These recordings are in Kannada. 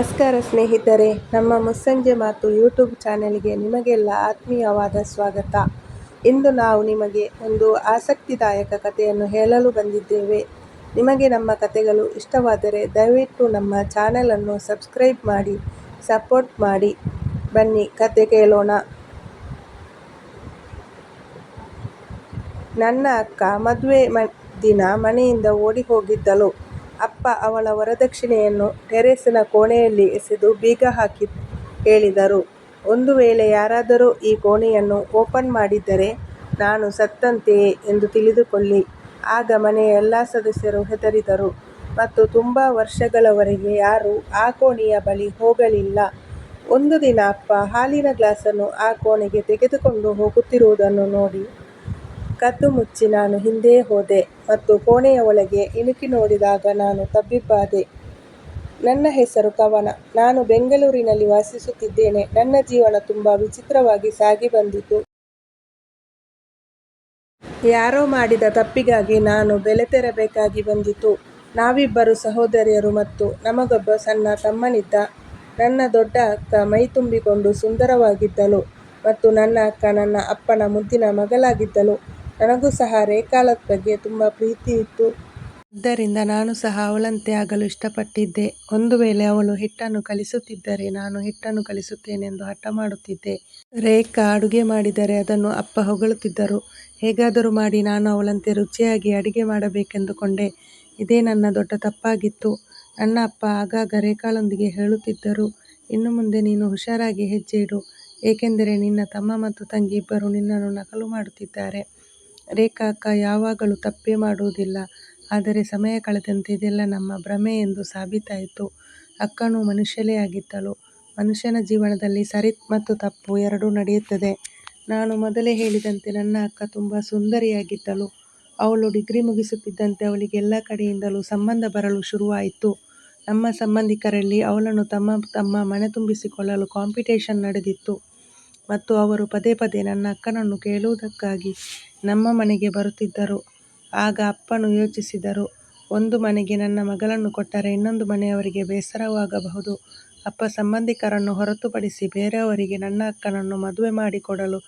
ನಮಸ್ಕಾರ ಸ್ನೇಹಿತರೆ, ನಮ್ಮ ಮುಸ್ಸಂಜೆ ಮಾತು ಯೂಟ್ಯೂಬ್ ಚಾನೆಲ್ಗೆ ನಿಮಗೆಲ್ಲ ಆತ್ಮೀಯವಾದ ಸ್ವಾಗತ. ಇಂದು ನಾವು ನಿಮಗೆ ಒಂದು ಆಸಕ್ತಿದಾಯಕ ಕಥೆಯನ್ನು ಹೇಳಲು ಬಂದಿದ್ದೇವೆ. ನಿಮಗೆ ನಮ್ಮ ಕಥೆಗಳು ಇಷ್ಟವಾದರೆ ದಯವಿಟ್ಟು ನಮ್ಮ ಚಾನೆಲನ್ನು ಸಬ್ಸ್ಕ್ರೈಬ್ ಮಾಡಿ ಸಪೋರ್ಟ್ ಮಾಡಿ. ಬನ್ನಿ ಕಥೆ ಕೇಳೋಣ. ನನ್ನ ಅಕ್ಕ ಮದುವೆ ದಿನ ಮನೆಯಿಂದ ಓಡಿ ಹೋಗಿದ್ದಳು. ಅಪ್ಪ ಅವಳ ವರದಕ್ಷಿಣೆಯನ್ನು ಟೆರೇಸಿನ ಕೋಣೆಯಲ್ಲಿ ಎಸೆದು ಬೀಗ ಹಾಕಿ ಹೇಳಿದರು, ಒಂದು ವೇಳೆ ಯಾರಾದರೂ ಈ ಕೋಣೆಯನ್ನು ಓಪನ್ ಮಾಡಿದ್ದರೆ ನಾನು ಸತ್ತಂತೆಯೇ ಎಂದು ತಿಳಿದುಕೊಳ್ಳಿ. ಆಗ ಮನೆಯ ಎಲ್ಲ ಸದಸ್ಯರು ಹೆದರಿದರು ಮತ್ತು ತುಂಬ ವರ್ಷಗಳವರೆಗೆ ಯಾರೂ ಆ ಕೋಣೆಯ ಬಳಿ ಹೋಗಲಿಲ್ಲ. ಒಂದು ದಿನ ಅಪ್ಪ ಹಾಲಿನ ಗ್ಲಾಸನ್ನು ಆ ಕೋಣೆಗೆ ತೆಗೆದುಕೊಂಡು ಹೋಗುತ್ತಿರುವುದನ್ನು ನೋಡಿ ಕದ್ದು ಮುಚ್ಚಿ ನಾನು ಹಿಂದೆ ಹೋದೆ ಮತ್ತು ಕೋಣೆಯ ಒಳಗೆ ಇಣುಕಿ ನೋಡಿದಾಗ ನಾನು ತಬ್ಬಿಬ್ಬಾದೆ. ನನ್ನ ಹೆಸರು ಕವನ. ನಾನು ಬೆಂಗಳೂರಿನಲ್ಲಿ ವಾಸಿಸುತ್ತಿದ್ದೇನೆ. ನನ್ನ ಜೀವನ ತುಂಬ ವಿಚಿತ್ರವಾಗಿ ಸಾಗಿ ಬಂದಿತು. ಯಾರೋ ಮಾಡಿದ ತಪ್ಪಿಗಾಗಿ ನಾನು ಬೆಲೆ ತೆರಬೇಕಾಗಿ ಬಂದಿತು. ನಾವಿಬ್ಬರು ಸಹೋದರಿಯರು ಮತ್ತು ನಮಗೊಬ್ಬ ಸಣ್ಣ ತಮ್ಮನಿದ್ದ. ನನ್ನ ದೊಡ್ಡ ಅಕ್ಕ ಮೈ ತುಂಬಿಕೊಂಡು ಸುಂದರವಾಗಿದ್ದಳು ಮತ್ತು ನನ್ನ ಅಕ್ಕ ನನ್ನ ಅಪ್ಪನ ಮುದ್ದಿನ ಮಗಳಾಗಿದ್ದಳು. ನನಗೂ ಸಹ ರೇಖಾಳ ಬಗ್ಗೆ ತುಂಬ ಪ್ರೀತಿ ಇತ್ತು. ಆದ್ದರಿಂದ ನಾನು ಸಹ ಅವಳಂತೆ ಆಗಲು ಇಷ್ಟಪಟ್ಟಿದ್ದೆ. ಒಂದು ವೇಳೆ ಅವಳು ಹಿಟ್ಟನ್ನು ಕಲಿಸುತ್ತಿದ್ದರೆ ನಾನು ಹಿಟ್ಟನ್ನು ಕಲಿಸುತ್ತೇನೆಂದು ಹಠ ಮಾಡುತ್ತಿದ್ದೆ. ರೇಖಾ ಅಡುಗೆ ಮಾಡಿದರೆ ಅದನ್ನು ಅಪ್ಪ ಹೊಗಳುತ್ತಿದ್ದರು. ಹೇಗಾದರೂ ಮಾಡಿ ನಾನು ಅವಳಂತೆ ರುಚಿಯಾಗಿ ಅಡುಗೆ ಮಾಡಬೇಕೆಂದುಕೊಂಡೆ. ಇದೇ ನನ್ನ ದೊಡ್ಡ ತಪ್ಪಾಗಿತ್ತು. ನನ್ನ ಅಪ್ಪ ಆಗಾಗ ರೇಖಾಳೊಂದಿಗೆ ಹೇಳುತ್ತಿದ್ದರು, ಇನ್ನು ಮುಂದೆ ನೀನು ಹುಷಾರಾಗಿ ಹೆಜ್ಜೆ ಇಡು, ಏಕೆಂದರೆ ನಿನ್ನ ತಮ್ಮ ಮತ್ತು ತಂಗಿ ಇಬ್ಬರು ನಿನ್ನನ್ನು ನಕಲು ಮಾಡುತ್ತಿದ್ದಾರೆ. ರೇಖಾ ಅಕ್ಕ ಯಾವಾಗಲೂ ತಪ್ಪೇ ಮಾಡುವುದಿಲ್ಲ. ಆದರೆ ಸಮಯ ಕಳೆದಂತೆ ಇದೆಲ್ಲ ನಮ್ಮ ಭ್ರಮೆ ಎಂದು ಸಾಬೀತಾಯಿತು. ಅಕ್ಕನೂ ಮನುಷ್ಯಳೇ ಆಗಿದ್ದಳು. ಮನುಷ್ಯನ ಜೀವನದಲ್ಲಿ ಸರಿ ಮತ್ತು ತಪ್ಪು ಎರಡೂ ನಡೆಯುತ್ತದೆ. ನಾನು ಮೊದಲೇ ಹೇಳಿದಂತೆ ನನ್ನ ಅಕ್ಕ ತುಂಬ ಸುಂದರಿಯಾಗಿದ್ದಳು. ಅವಳು ಡಿಗ್ರಿ ಮುಗಿಸುತ್ತಿದ್ದಂತೆ ಅವಳಿಗೆ ಎಲ್ಲ ಕಡೆಯಿಂದಲೂ ಸಂಬಂಧ ಬರಲು ಶುರುವಾಯಿತು. ನಮ್ಮ ಸಂಬಂಧಿಕರಲ್ಲಿ ಅವಳನ್ನು ತಮ್ಮ ಮನೆ ತುಂಬಿಸಿಕೊಳ್ಳಲು ಕಾಂಪಿಟೇಷನ್ ನಡೆದಿತ್ತು ಮತ್ತು ಅವರು ಪದೇ ಪದೇ ನನ್ನ ಅಕ್ಕನನ್ನು ಕೇಳುವುದಕ್ಕಾಗಿ ನಮ್ಮ ಮನೆಗೆ ಬರುತ್ತಿದ್ದರು. ಆಗ ಅಪ್ಪನು ಯೋಚಿಸಿದರು, ಒಂದು ಮನೆಗೆ ನನ್ನ ಮಗಳನ್ನು ಕೊಟ್ಟರೆ ಇನ್ನೊಂದು ಮನೆಯವರಿಗೆ ಬೇಸರವಾಗಬಹುದು. ಅಪ್ಪ ಸಂಬಂಧಿಕರನ್ನು ಹೊರತುಪಡಿಸಿ ಬೇರೆಯವರಿಗೆ ನನ್ನ ಅಕ್ಕನನ್ನು ಮದುವೆ ಮಾಡಿಕೊಡಲು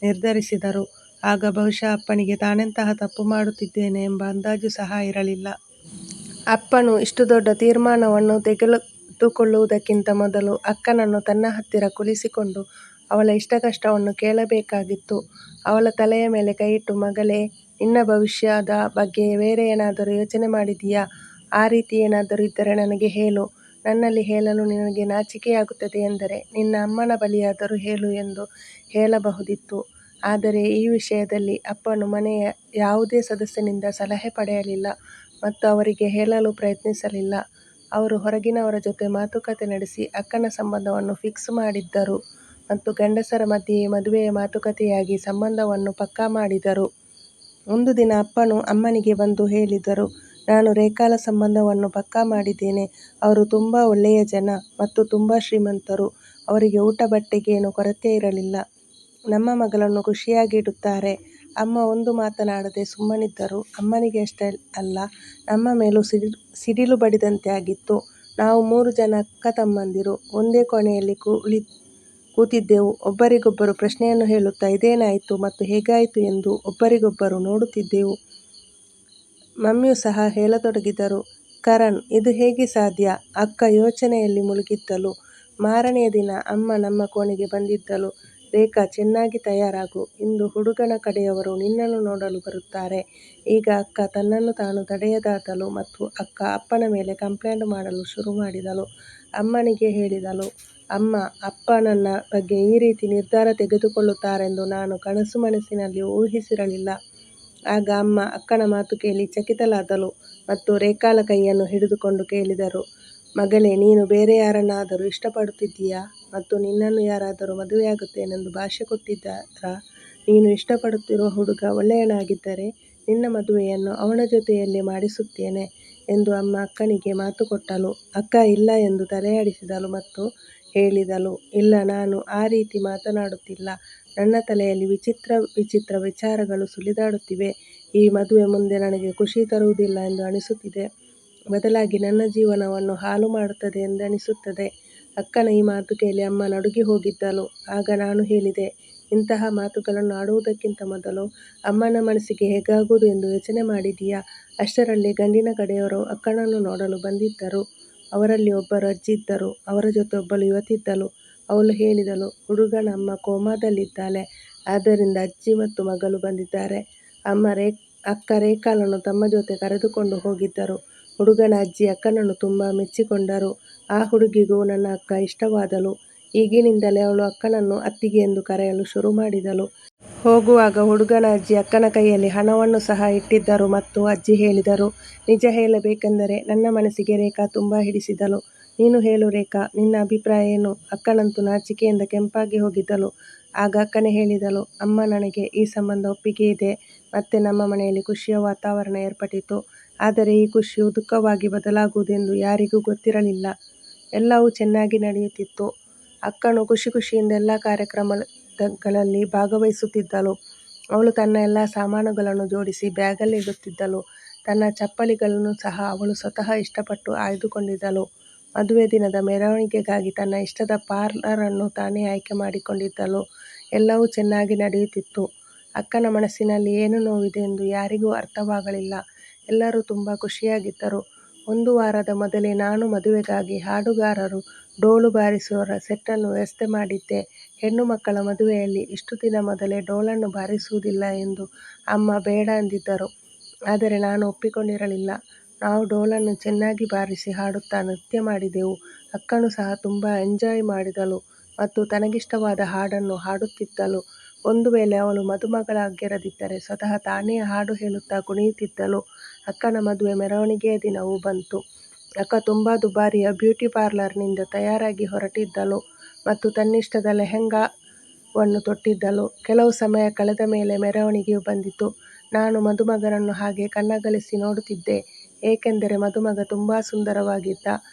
ನಿರ್ಧರಿಸಿದರು. ಆಗ ಬಹುಶಃ ಅಪ್ಪನಿಗೆ ತಾನೆಂತಹ ತಪ್ಪು ಮಾಡುತ್ತಿದ್ದೇನೆ ಎಂಬ ಅಂದಾಜು ಸಹ ಇರಲಿಲ್ಲ. ಅಪ್ಪನು ಇಷ್ಟು ದೊಡ್ಡ ತೀರ್ಮಾನವನ್ನು ತೆಗೆದುಕೊಳ್ಳುವುದಕ್ಕಿಂತ ಮೊದಲು ಅಕ್ಕನನ್ನು ತನ್ನ ಹತ್ತಿರ ಕುಳಿಸಿಕೊಂಡು ಅವಳ ಇಷ್ಟಕಷ್ಟವನ್ನು ಕೇಳಬೇಕಾಗಿತ್ತು. ಅವಳ ತಲೆಯ ಮೇಲೆ ಕೈಯಿಟ್ಟು, ಮಗಳೇ, ನಿನ್ನ ಭವಿಷ್ಯದ ಬಗ್ಗೆ ಬೇರೆ ಏನಾದರೂ ಯೋಚನೆ ಮಾಡಿದೀಯಾ? ಆ ರೀತಿ ಏನಾದರೂ ಇದ್ದರೆ ನನಗೆ ಹೇಳು. ನನ್ನಲ್ಲಿ ಹೇಳಲು ನಿನಗೆ ನಾಚಿಕೆಯಾಗುತ್ತದೆ ಎಂದರೆ ನಿನ್ನ ಅಮ್ಮನ ಬಳಿಯಾದರೂ ಹೇಳು ಎಂದು ಹೇಳಬಹುದಿತ್ತು. ಆದರೆ ಈ ವಿಷಯದಲ್ಲಿ ಅಪ್ಪನು ಮನೆಯ ಯಾವುದೇ ಸದಸ್ಯನಿಂದ ಸಲಹೆ ಪಡೆಯಲಿಲ್ಲ ಮತ್ತು ಅವರಿಗೆ ಹೇಳಲು ಪ್ರಯತ್ನಿಸಲಿಲ್ಲ. ಅವರು ಹೊರಗಿನವರ ಜೊತೆ ಮಾತುಕತೆ ನಡೆಸಿ ಅಕ್ಕನ ಸಂಬಂಧವನ್ನು ಫಿಕ್ಸ್ ಮಾಡಿದ್ದರು ಮತ್ತು ಗಂಡಸರ ಮಧ್ಯೆಯೇ ಮದುವೆಯ ಮಾತುಕತೆಯಾಗಿ ಸಂಬಂಧವನ್ನು ಪಕ್ಕಾ ಮಾಡಿದರು. ಒಂದು ದಿನ ಅಪ್ಪನು ಅಮ್ಮನಿಗೆ ಬಂದು ಹೇಳಿದರು, ನಾನು ರೇಖಾಳ ಸಂಬಂಧವನ್ನು ಪಕ್ಕಾ ಮಾಡಿದ್ದೇನೆ. ಅವರು ತುಂಬ ಒಳ್ಳೆಯ ಜನ ಮತ್ತು ತುಂಬ ಶ್ರೀಮಂತರು. ಅವರಿಗೆ ಊಟ ಬಟ್ಟೆಗೆ ಏನೂ ಕೊರತೆ ಇರಲಿಲ್ಲ. ನಮ್ಮ ಮಗಳನ್ನು ಖುಷಿಯಾಗಿ ಇಡುತ್ತಾರೆ. ಅಮ್ಮ ಒಂದು ಮಾತನಾಡದೆ ಸುಮ್ಮನಿದ್ದರು. ಅಮ್ಮನಿಗೆ ಅಷ್ಟೇ ಅಲ್ಲ, ನಮ್ಮ ಮೇಲೂ ಸಿಡಿಲು ಬಡಿದಂತೆ ಆಗಿತ್ತು. ನಾವು 3 ಜನ ಅಕ್ಕ ತಮ್ಮಂದಿರು ಒಂದೇ ಕೋಣೆಯಲ್ಲಿ ಕೂತಿದ್ದೆವು. ಒಬ್ಬರಿಗೊಬ್ಬರು ಪ್ರಶ್ನೆಯನ್ನು ಹೇಳುತ್ತಾ ಇದೇನಾಯಿತು ಮತ್ತು ಹೇಗಾಯಿತು ಎಂದು ಒಬ್ಬರಿಗೊಬ್ಬರು ನೋಡುತ್ತಿದ್ದೆವು. ಮಮ್ಮಿಯೂ ಸಹ ಹೇಳತೊಡಗಿದರು, ಕರಣ್, ಇದು ಹೇಗೆ ಸಾಧ್ಯ? ಅಕ್ಕ ಯೋಚನೆಯಲ್ಲಿ ಮುಳುಗಿದ್ದಳು. ಮಾರನೆಯ ದಿನ ಅಮ್ಮ ನಮ್ಮ ಕೋಣೆಗೆ ಬಂದಿದ್ದಳು. ರೇಖಾ, ಚೆನ್ನಾಗಿ ತಯಾರಾಗು. ಇಂದು ಹುಡುಗನ ಕಡೆಯವರು ನಿನ್ನನ್ನು ನೋಡಲು ಬರುತ್ತಾರೆ. ಈಗ ಅಕ್ಕ ತನ್ನನ್ನು ತಾನು ತಡೆಯದಾದಳು ಮತ್ತು ಅಕ್ಕ ಅಪ್ಪನ ಮೇಲೆ ಕಂಪ್ಲೇಂಟ್ ಮಾಡಲು ಶುರು ಮಾಡಿದಳು. ಅಮ್ಮನಿಗೆ ಹೇಳಿದಳು, ಅಮ್ಮ, ಅಪ್ಪ ನನ್ನ ಬಗ್ಗೆ ಈ ರೀತಿ ನಿರ್ಧಾರ ತೆಗೆದುಕೊಳ್ಳುತ್ತಾರೆಂದು ನಾನು ಕನಸು ಮನಸ್ಸಿನಲ್ಲಿ ಊಹಿಸಿರಲಿಲ್ಲ. ಆಗ ಅಮ್ಮ ಅಕ್ಕನ ಮಾತು ಕೇಳಿ ಚಕಿತಳಾದಳು ಮತ್ತು ರೇಖಾಳ ಕೈಯನ್ನು ಹಿಡಿದುಕೊಂಡು ಕೇಳಿದರು, ಮಗಳೇ, ನೀನು ಬೇರೆ ಯಾರನ್ನಾದರೂ ಇಷ್ಟಪಡುತ್ತಿದ್ದೀಯಾ ಮತ್ತು ನಿನ್ನನ್ನು ಯಾರಾದರೂ ಮದುವೆಯಾಗುತ್ತೇನೆಂದು ಭಾಷೆ ಕೊಟ್ಟಿದ್ದಾರಾ? ನೀನು ಇಷ್ಟಪಡುತ್ತಿರುವ ಹುಡುಗ ಒಳ್ಳೆಯವನಾಗಿದ್ದರೆ ನಿನ್ನ ಮದುವೆಯನ್ನು ಅವನ ಜೊತೆಯಲ್ಲೇ ಮಾಡಿಸುತ್ತೇನೆ ಎಂದು ಅಮ್ಮ ಅಕ್ಕನಿಗೆ ಮಾತು ಕೊಟ್ಟಳು. ಅಕ್ಕ ಇಲ್ಲ ಎಂದು ತಲೆಯಾಡಿಸಿದಳು ಮತ್ತು ಹೇಳಿದಳು, ಇಲ್ಲ, ನಾನು ಆ ರೀತಿ ಮಾತನಾಡುತ್ತಿಲ್ಲ. ನನ್ನ ತಲೆಯಲ್ಲಿ ವಿಚಿತ್ರ ವಿಚಾರಗಳು ಸುಳಿದಾಡುತ್ತಿವೆ. ಈ ಮದುವೆ ಮುಂದೆ ನನಗೆ ಖುಷಿ ತರುವುದಿಲ್ಲ ಎಂದು ಅನಿಸುತ್ತಿದೆ. ಬದಲಾಗಿ ನನ್ನ ಜೀವನವನ್ನು ಹಾಳು ಮಾಡುತ್ತದೆ ಎಂದೆನಿಸುತ್ತದೆ. ಅಕ್ಕನ ಈ ಮಾತು ಕೇಳಿ ಅಮ್ಮ ನಡುಗಿ ಹೋಗಿದ್ದಳು. ಆಗ ನಾನು ಹೇಳಿದೆ, ಇಂತಹ ಮಾತುಗಳನ್ನು ಆಡುವುದಕ್ಕಿಂತ ಮೊದಲು ಅಮ್ಮನ ಮನಸ್ಸಿಗೆ ಹೇಗಾಗುವುದು ಎಂದು ಯೋಚನೆ ಮಾಡಿದೀಯಾ? ಅಷ್ಟರಲ್ಲಿ ಗಂಡಿನ ಕಡೆಯವರು ಅಕ್ಕನನ್ನು ನೋಡಲು ಬಂದಿದ್ದರು. ಅವರಲ್ಲಿ ಒಬ್ಬರು ಅಜ್ಜಿ ಇದ್ದರು. ಅವರ ಜೊತೆ ಒಬ್ಬಳು ಯುವತಿ ಇದ್ದಳು. ಅವಳು ಹೇಳಿದಳು, ಹುಡುಗನ ಅಮ್ಮ ಕೋಮಾದಲ್ಲಿದ್ದಾಳೆ. ಆದ್ದರಿಂದ ಅಜ್ಜಿ ಮತ್ತು ಮಗಳು ಬಂದಿದ್ದಾರೆ. ಅಕ್ಕ ರೇಖಾಳನ್ನು ತಮ್ಮ ಜೊತೆ ಕರೆದುಕೊಂಡು ಹೋಗಿದ್ದರು. ಹುಡುಗನ ಅಜ್ಜಿ ಅಕ್ಕನನ್ನು ತುಂಬಾ ಮೆಚ್ಚಿಕೊಂಡರು. ಆ ಹುಡುಗಿಗೂ ನನ್ನ ಅಕ್ಕ ಇಷ್ಟವಾದಳು. ಈಗಿನಿಂದಲೇ ಅವಳು ಅಕ್ಕನನ್ನು ಅತ್ತಿಗೆ ಎಂದು ಕರೆಯಲು ಶುರು ಮಾಡಿದಳು. ಹೋಗುವಾಗ ಹುಡುಗನ ಅಜ್ಜಿ ಅಕ್ಕನ ಕೈಯಲ್ಲಿ ಹಣವನ್ನು ಸಹ ಇಟ್ಟಿದ್ದರು ಮತ್ತು ಅಜ್ಜಿ ಹೇಳಿದರು, ನಿಜ ಹೇಳಬೇಕೆಂದರೆ ನನ್ನ ಮನಸ್ಸಿಗೆ ರೇಖಾ ತುಂಬಾ ಹಿಡಿಸಿದಳು. ನೀನು ಹೇಳು ರೇಖಾ, ನಿನ್ನ ಅಭಿಪ್ರಾಯ ಏನು? ಅಕ್ಕನಂತೂ ನಾಚಿಕೆಯಿಂದ ಕೆಂಪಾಗಿ ಹೋಗಿದ್ದಳು. ಆಗ ಅಕ್ಕನೇ ಹೇಳಿದಳು, ಅಮ್ಮ, ನನಗೆ ಈ ಸಂಬಂಧ ಒಪ್ಪಿಗೆ ಇದೆ. ಮತ್ತೆ ನಮ್ಮ ಮನೆಯಲ್ಲಿ ಖುಷಿಯ ವಾತಾವರಣ ಏರ್ಪಟ್ಟಿತು. ಆದರೆ ಈ ಖುಷಿಯು ದುಃಖವಾಗಿ ಬದಲಾಗುವುದೆಂದು ಯಾರಿಗೂ ಗೊತ್ತಿರಲಿಲ್ಲ. ಎಲ್ಲವೂ ಚೆನ್ನಾಗಿ ನಡೆಯುತ್ತಿತ್ತು. ಅಕ್ಕನು ಖುಷಿ ಖುಷಿಯಿಂದ ಎಲ್ಲ ಕಾರ್ಯಕ್ರಮಗಳಲ್ಲಿ ಭಾಗವಹಿಸುತ್ತಿದ್ದಳು. ಅವಳು ತನ್ನ ಎಲ್ಲ ಸಾಮಾನುಗಳನ್ನು ಜೋಡಿಸಿ ಬ್ಯಾಗಲ್ಲಿ ಇಡುತ್ತಿದ್ದಳು. ತನ್ನ ಚಪ್ಪಲಿಗಳನ್ನು ಸಹ ಅವಳು ಸ್ವತಃ ಇಷ್ಟಪಟ್ಟು ಆಯ್ದುಕೊಂಡಿದ್ದಳು. ಮದುವೆ ದಿನದ ಮೆರವಣಿಗೆಗಾಗಿ ತನ್ನ ಇಷ್ಟದ ಪಾರ್ಲರ್ ಅನ್ನು ತಾನೇ ಆಯ್ಕೆ ಮಾಡಿಕೊಂಡಿದ್ದಳು. ಎಲ್ಲವೂ ಚೆನ್ನಾಗಿ ನಡೆಯುತ್ತಿತ್ತು. ಅಕ್ಕನ ಮನಸ್ಸಿನಲ್ಲಿ ಏನು ನೋವಿದೆ ಎಂದು ಯಾರಿಗೂ ಅರ್ಥವಾಗಲಿಲ್ಲ. ಎಲ್ಲರೂ ತುಂಬಾ ಖುಷಿಯಾಗಿದ್ದರು. ಒಂದು ವಾರದ ಮೊದಲೇ ನಾನು ಮದುವೆಗಾಗಿ ಹಾಡುಗಾರರು, ಡೋಲು ಬಾರಿಸುವವರ ಸೆಟ್ಟನ್ನು ವ್ಯವಸ್ಥೆ ಮಾಡಿದ್ದೆ. ಹೆಣ್ಣು ಮಕ್ಕಳ ಮದುವೆಯಲ್ಲಿ ಇಷ್ಟು ದಿನ ಮೊದಲೇ ಡೋಲನ್ನು ಬಾರಿಸುವುದಿಲ್ಲ ಎಂದು ಅಮ್ಮ ಬೇಡ ಅಂದಿದ್ದರು. ಆದರೆ ನಾನು ಒಪ್ಪಿಕೊಂಡಿರಲಿಲ್ಲ. ನಾವು ಡೋಲನ್ನು ಚೆನ್ನಾಗಿ ಬಾರಿಸಿ ಹಾಡುತ್ತಾ ನೃತ್ಯ ಮಾಡಿದೆವು. ಅಕ್ಕನೂ ಸಹ ತುಂಬಾ ಎಂಜಾಯ್ ಮಾಡಿದಳು ಮತ್ತು ತನಗಿಷ್ಟವಾದ ಹಾಡನ್ನು ಹಾಡುತ್ತಿದ್ದಳು. ಒಂದು ವೇಳೆ ಅವಳು ಮದುಮಗಳಾಗಿರದಿದ್ದರೆ ಸ್ವತಃ ತಾನೇ ಹಾಡು ಹೇಳುತ್ತಾ ಕುಣಿಯುತ್ತಿದ್ದಳು. ಅಕ್ಕನ ಮದುವೆ ಮೆರವಣಿಗೆಯ ದಿನವೂ ಬಂತು. ಅಕ್ಕ ತುಂಬಾ ದುಬಾರಿಯ ಬ್ಯೂಟಿ ಪಾರ್ಲರ್ನಿಂದ ತಯಾರಾಗಿ ಹೊರಟಿದ್ದಳು ಮತ್ತು ತನ್ನಿಷ್ಟದ ಲೆಹೆಂಗಾವನ್ನು ತೊಟ್ಟಿದ್ದಳು. ಕೆಲವು ಸಮಯ ಕಳೆದ ಮೇಲೆ ಮೆರವಣಿಗೆಯು ಬಂದಿತು. ನಾನು ಮದುಮಗನನ್ನು ಹಾಗೆ ಕಣ್ಣಗಲಿಸಿ ನೋಡುತ್ತಿದ್ದೆ, ಏಕೆಂದರೆ ಮದುಮಗ ತುಂಬಾ ಸುಂದರವಾಗಿದ್ದ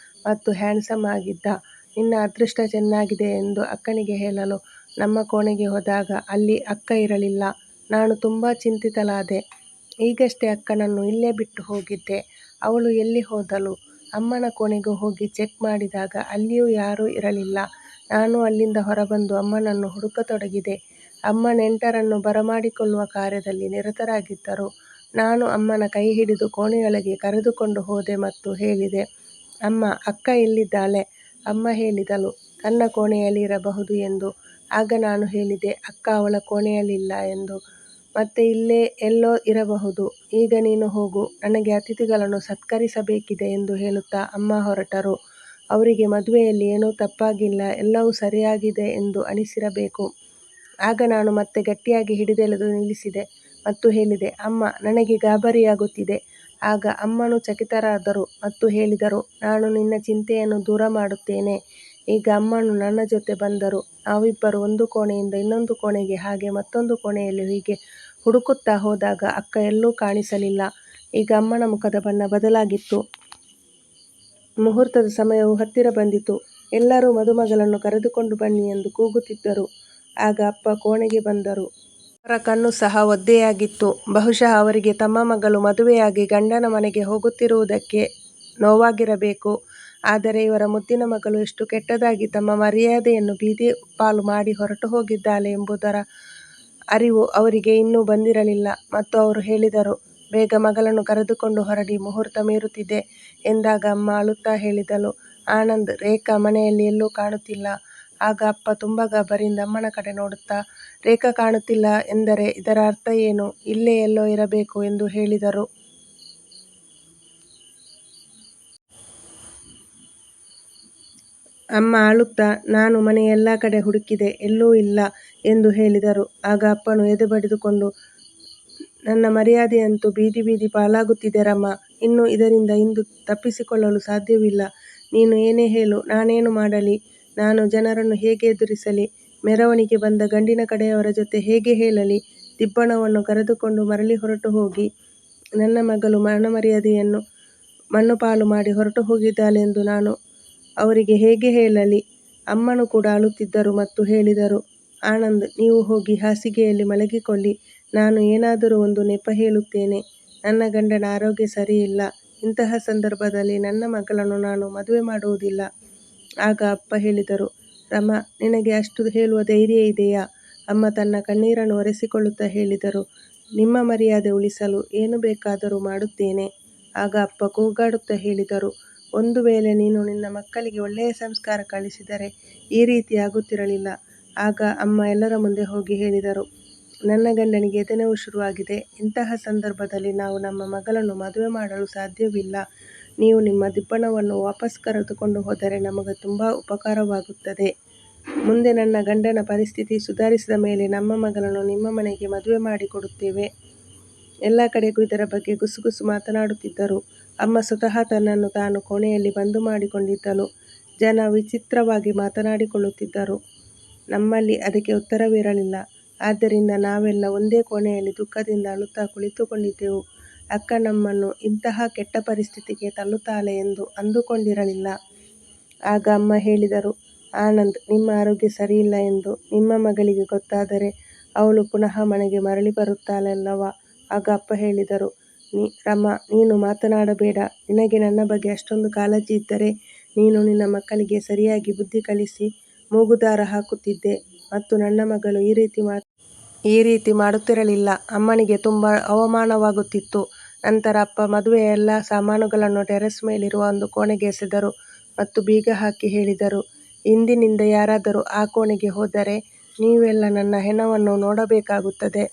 ಮತ್ತು ಹ್ಯಾಂಡ್ಸಮ್ ಆಗಿದ್ದ. ನಿನ್ನ ಅದೃಷ್ಟ ಚೆನ್ನಾಗಿದೆ ಎಂದು ಅಕ್ಕನಿಗೆ ಹೇಳಲು ನಮ್ಮ ಕೋಣೆಗೆ ಹೋದಾಗ ಅಲ್ಲಿ ಅಕ್ಕ ಇರಲಿಲ್ಲ. ನಾನು ತುಂಬಾ ಚಿಂತಿತಳಾದೆ. ಈಗಷ್ಟೇ ಅಕ್ಕನನ್ನು ಇಲ್ಲೇ ಬಿಟ್ಟು ಹೋಗಿದ್ದೆ. ಅವಳು ಎಲ್ಲಿ ಹೋದಳು? ಅಮ್ಮನ ಕೋಣೆಗೆ ಹೋಗಿ ಚೆಕ್ ಮಾಡಿದಾಗ ಅಲ್ಲಿಯೂ ಯಾರೂ ಇರಲಿಲ್ಲ. ನಾನು ಅಲ್ಲಿಂದ ಹೊರಬಂದು ಅಮ್ಮನನ್ನು ಹುಡುಕತೊಡಗಿದೆ. ಅಮ್ಮ ನೆಂಟರನ್ನು ಬರಮಾಡಿಕೊಳ್ಳುವ ಕಾರ್ಯದಲ್ಲಿ ನಿರತರಾಗಿದ್ದರು. ನಾನು ಅಮ್ಮನ ಕೈ ಹಿಡಿದು ಕೋಣೆಯೊಳಗೆ ಕರೆದುಕೊಂಡು ಹೋದೆ ಮತ್ತು ಹೇಳಿದೆ, ಅಮ್ಮ, ಅಕ್ಕ ಎಲ್ಲಿದ್ದಾಳೆ? ಅಮ್ಮ ಹೇಳಿದಳು, ತನ್ನ ಕೋಣೆಯಲ್ಲಿ ಇರಬಹುದು ಎಂದು. ಆಗ ನಾನು ಹೇಳಿದೆ, ಅಕ್ಕ ಅವಳ ಕೋಣೆಯಲ್ಲಿಲ್ಲ ಎಂದು. ಮತ್ತೆ ಇಲ್ಲೇ ಎಲ್ಲೋ ಇರಬಹುದು. ಈಗ ನೀನು ಹೋಗು, ನನಗೆ ಅತಿಥಿಗಳನ್ನು ಸತ್ಕರಿಸಬೇಕಿದೆ ಎಂದು ಹೇಳುತ್ತಾ ಅಮ್ಮ ಹೊರಟರು. ಅವರಿಗೆ ಮದುವೆಯಲ್ಲಿ ಏನೂ ತಪ್ಪಾಗಿಲ್ಲ, ಎಲ್ಲವೂ ಸರಿಯಾಗಿದೆ ಎಂದು ಅನಿಸಿರಬೇಕು. ಆಗ ನಾನು ಮತ್ತೆ ಗಟ್ಟಿಯಾಗಿ ಹಿಡಿದೆಳೆದು ನಿಲ್ಲಿಸಿದೆ ಮತ್ತು ಹೇಳಿದೆ, ಅಮ್ಮ, ನನಗೆ ಗಾಬರಿಯಾಗುತ್ತಿದೆ. ಆಗ ಅಮ್ಮನೂ ಚಕಿತರಾದರು ಮತ್ತು ಹೇಳಿದರು, ನಾನು ನಿನ್ನ ಚಿಂತೆಯನ್ನು ದೂರ ಮಾಡುತ್ತೇನೆ. ಈಗ ಅಮ್ಮನು ನನ್ನ ಜೊತೆ ಬಂದರು. ನಾವಿಬ್ಬರು ಒಂದು ಕೋಣೆಯಿಂದ ಇನ್ನೊಂದು ಕೋಣೆಗೆ, ಹಾಗೆ ಮತ್ತೊಂದು ಕೋಣೆಯಲ್ಲಿ ಹೀಗೆ ಹುಡುಕುತ್ತಾ ಹೋದಾಗ ಅಕ್ಕ ಎಲ್ಲೂ ಕಾಣಿಸಲಿಲ್ಲ. ಈಗ ಅಮ್ಮನ ಮುಖದ ಬಣ್ಣ ಬದಲಾಗಿತ್ತು. ಮುಹೂರ್ತದ ಸಮಯವು ಹತ್ತಿರ ಬಂದಿತು. ಎಲ್ಲರೂ ಮದುಮಗಳನ್ನು ಕರೆದುಕೊಂಡು ಬನ್ನಿ ಎಂದು ಕೂಗುತ್ತಿದ್ದರು. ಆಗ ಅಪ್ಪ ಕೋಣೆಗೆ ಬಂದರು. ಅವರ ಕಣ್ಣು ಸಹ ಒದ್ದೆಯಾಗಿತ್ತು. ಬಹುಶಃ ಅವರಿಗೆ ತಮ್ಮ ಮಗಳು ಮದುವೆಯಾಗಿ ಗಂಡನ ಮನೆಗೆ ಹೋಗುತ್ತಿರುವುದಕ್ಕೆ ನೋವಾಗಿರಬೇಕು. ಆದರೆ ಇವರ ಮುದ್ದಿನ ಮಗಳು ಎಷ್ಟು ಕೆಟ್ಟದಾಗಿ ತಮ್ಮ ಮರ್ಯಾದೆಯನ್ನು ಬೀದಿ ಪಾಲು ಮಾಡಿ ಹೊರಟು ಹೋಗಿದ್ದಾಳೆ ಎಂಬುದರ ಅರಿವು ಅವರಿಗೆ ಇನ್ನೂ ಬಂದಿರಲಿಲ್ಲ. ಮತ್ತು ಅವರು ಹೇಳಿದರು, ಬೇಗ ಮಗಳನ್ನು ಕರೆದುಕೊಂಡು ಹೊರಡಿ, ಮುಹೂರ್ತ ಮೀರುತ್ತಿದೆ ಎಂದಾಗ ಅಮ್ಮ ಅಳುತ್ತಾ ಹೇಳಿದಳು, ಆನಂದ್, ರೇಖಾ ಮನೆಯಲ್ಲಿ ಎಲ್ಲೂ ಕಾಣುತ್ತಿಲ್ಲ. ಆಗ ಅಪ್ಪ ತುಂಬಾ ಗಾಬರಿಯಿಂದ ಅಮ್ಮನ ಕಡೆ ನೋಡುತ್ತಾ, ರೇಖಾ ಕಾಣುತ್ತಿಲ್ಲ ಎಂದರೆ ಇದರ ಅರ್ಥ ಏನು? ಇಲ್ಲೇ ಎಲ್ಲೋ ಇರಬೇಕು ಎಂದು ಹೇಳಿದರು. ಅಮ್ಮ ಅಳುತ್ತಾ, ನಾನು ಮನೆಯ ಎಲ್ಲ ಕಡೆ ಹುಡುಕಿದೆ, ಎಲ್ಲೂ ಇಲ್ಲ ಎಂದು ಹೇಳಿದರು. ಆಗ ಅಪ್ಪನು ಎದೆ ಬಡಿದುಕೊಂಡು, ನನ್ನ ಮರ್ಯಾದೆಯಂತೂ ಬೀದಿ ಬೀದಿ ಪಾಲಾಗುತ್ತಿದೆ ರಮ್ಮ. ಇನ್ನು ಇದರಿಂದ ಇಂದು ತಪ್ಪಿಸಿಕೊಳ್ಳಲು ಸಾಧ್ಯವಿಲ್ಲ. ನೀನು ಏನೇ ಹೇಳು, ನಾನೇನು ಮಾಡಲಿ? ನಾನು ಜನರನ್ನು ಹೇಗೆ ಎದುರಿಸಲಿ? ಮೆರವಣಿಗೆ ಬಂದ ಗಂಡಿನ ಕಡೆಯವರ ಜೊತೆ ಹೇಗೆ ಹೇಳಲಿ? ದಿಬ್ಬಣವನ್ನು ಕರೆದುಕೊಂಡು ಮರಳಿ ಹೊರಟು ಹೋಗಿ ನನ್ನ ಮಗಳು ಮಾನಮರ್ಯಾದೆಯನ್ನು ಮಣ್ಣುಪಾಲು ಮಾಡಿ ಹೊರಟು ಹೋಗಿದ್ದಾಳೆ ಎಂದು ನಾನು ಅವರಿಗೆ ಹೇಗೆ ಹೇಳಲಿ? ಅಮ್ಮನೂ ಕೂಡ ಅಳುತ್ತಿದ್ದರು ಮತ್ತು ಹೇಳಿದರು, ಆನಂದ್, ನೀವು ಹೋಗಿ ಹಾಸಿಗೆಯಲ್ಲಿ ಮಲಗಿಕೊಳ್ಳಿ. ನಾನು ಏನಾದರೂ ಒಂದು ನೆಪ ಹೇಳುತ್ತೇನೆ. ನನ್ನ ಗಂಡನ ಆರೋಗ್ಯ ಸರಿಯಿಲ್ಲ. ಇಂತಹ ಸಂದರ್ಭದಲ್ಲಿ ನನ್ನ ಮಗಳನ್ನು ನಾನು ಮದುವೆ ಮಾಡುವುದಿಲ್ಲ. ಆಗ ಅಪ್ಪ ಹೇಳಿದರು, ರಮ, ನಿನಗೆ ಅಷ್ಟು ಹೇಳುವ ಧೈರ್ಯ ಇದೆಯಾ? ಅಮ್ಮ ತನ್ನ ಕಣ್ಣೀರನ್ನು ಒರೆಸಿಕೊಳ್ಳುತ್ತಾ ಹೇಳಿದರು, ನಿಮ್ಮ ಮರ್ಯಾದೆ ಉಳಿಸಲು ಏನು ಬೇಕಾದರೂ ಮಾಡುತ್ತೇನೆ. ಆಗ ಅಪ್ಪ ಕೂಗಾಡುತ್ತಾ ಹೇಳಿದರು, ಒಂದು ವೇಳೆ ನೀನು ನಿನ್ನ ಮಕ್ಕಳಿಗೆ ಒಳ್ಳೆಯ ಸಂಸ್ಕಾರ ಕಲಿಸಿದರೆ ಈ ರೀತಿ ಆಗುತ್ತಿರಲಿಲ್ಲ. ಆಗ ಅಮ್ಮ ಎಲ್ಲರ ಮುಂದೆ ಹೋಗಿ ಹೇಳಿದರು, ನನ್ನ ಗಂಡನಿಗೆ ಎದೆನೋವು ಶುರುವಾಗಿದೆ. ಇಂತಹ ಸಂದರ್ಭದಲ್ಲಿ ನಾವು ನಮ್ಮ ಮಗಳನ್ನು ಮದುವೆ ಮಾಡಲು ಸಾಧ್ಯವಿಲ್ಲ. ನೀವು ನಿಮ್ಮ ದಿಬ್ಬಣವನ್ನು ವಾಪಸ್ ಕರೆದುಕೊಂಡು ಹೋದರೆ ನಮಗೆ ತುಂಬ ಉಪಕಾರವಾಗುತ್ತದೆ. ಮುಂದೆ ನನ್ನ ಗಂಡನ ಪರಿಸ್ಥಿತಿ ಸುಧಾರಿಸಿದ ಮೇಲೆ ನಮ್ಮ ಮಗಳನ್ನು ನಿಮ್ಮ ಮನೆಗೆ ಮದುವೆ ಮಾಡಿಕೊಡುತ್ತೇವೆ. ಎಲ್ಲ ಕಡೆಗೂ ಇದರ ಬಗ್ಗೆ ಗುಸುಗುಸು ಮಾತನಾಡುತ್ತಿದ್ದರು. ಅಮ್ಮ ಸ್ವತಃ ತನ್ನನ್ನು ತಾನು ಕೋಣೆಯಲ್ಲಿ ಬಂದು ಮಾಡಿಕೊಂಡಿದ್ದಳು. ಜನ ವಿಚಿತ್ರವಾಗಿ ಮಾತನಾಡಿಕೊಳ್ಳುತ್ತಿದ್ದರು. ನಮ್ಮಲ್ಲಿ ಅದಕ್ಕೆ ಉತ್ತರವಿರಲಿಲ್ಲ. ಆದ್ದರಿಂದ ನಾವೆಲ್ಲ ಒಂದೇ ಕೋಣೆಯಲ್ಲಿ ದುಃಖದಿಂದ ಅಳುತ್ತಾ ಕುಳಿತುಕೊಂಡಿದ್ದೆವು. ಅಕ್ಕ ನಮ್ಮನ್ನು ಇಂತಹ ಕೆಟ್ಟ ಪರಿಸ್ಥಿತಿಗೆ ತಳ್ಳುತ್ತಾಳೆ ಎಂದು ಅಂದುಕೊಂಡಿರಲಿಲ್ಲ. ಆಗ ಅಮ್ಮ ಹೇಳಿದರು, ಆನಂದ್, ನಿಮ್ಮ ಆರೋಗ್ಯ ಸರಿಯಿಲ್ಲ ಎಂದು ನಿಮ್ಮ ಮಗಳಿಗೆ ಗೊತ್ತಾದರೆ ಅವಳು ಪುನಃ ಮನೆಗೆ ಮರಳಿ ಬರುತ್ತಾಳಲ್ಲವಾ? ಆಗ ಅಪ್ಪ ಹೇಳಿದರು, ರಮ, ನೀನು ಮಾತನಾಡಬೇಡ. ನಿನಗೆ ನನ್ನ ಬಗ್ಗೆ ಅಷ್ಟೊಂದು ಕಾಳಜಿ ಇದ್ದರೆ ನೀನು ನಿನ್ನ ಮಕ್ಕಳಿಗೆ ಸರಿಯಾಗಿ ಬುದ್ಧಿ ಕಲಿಸಿ ಮೂಗುದಾರ ಹಾಕುತ್ತಿದ್ದೆ ಮತ್ತು ನನ್ನ ಮಗಳು ಈ ರೀತಿ ಮಾಡುತ್ತಿರಲಿಲ್ಲ. ಅಮ್ಮನಿಗೆ ತುಂಬ ಅವಮಾನವಾಗುತ್ತಿತ್ತು. ನಂತರ ಅಪ್ಪ ಮದುವೆಯ ಎಲ್ಲ ಸಾಮಾನುಗಳನ್ನು ಟೆರೆಸ್ ಮೇಲಿರುವ ಒಂದು ಕೋಣೆಗೆ ಎಸೆದರು ಮತ್ತು ಬೀಗ ಹಾಕಿ ಹೇಳಿದರು, ಇಂದಿನಿಂದ ಯಾರಾದರೂ ಆ ಕೋಣೆಗೆ ಹೋದರೆ ನೀವೆಲ್ಲ ನನ್ನ ಹೆಣವನ್ನು ನೋಡಬೇಕಾಗುತ್ತದೆ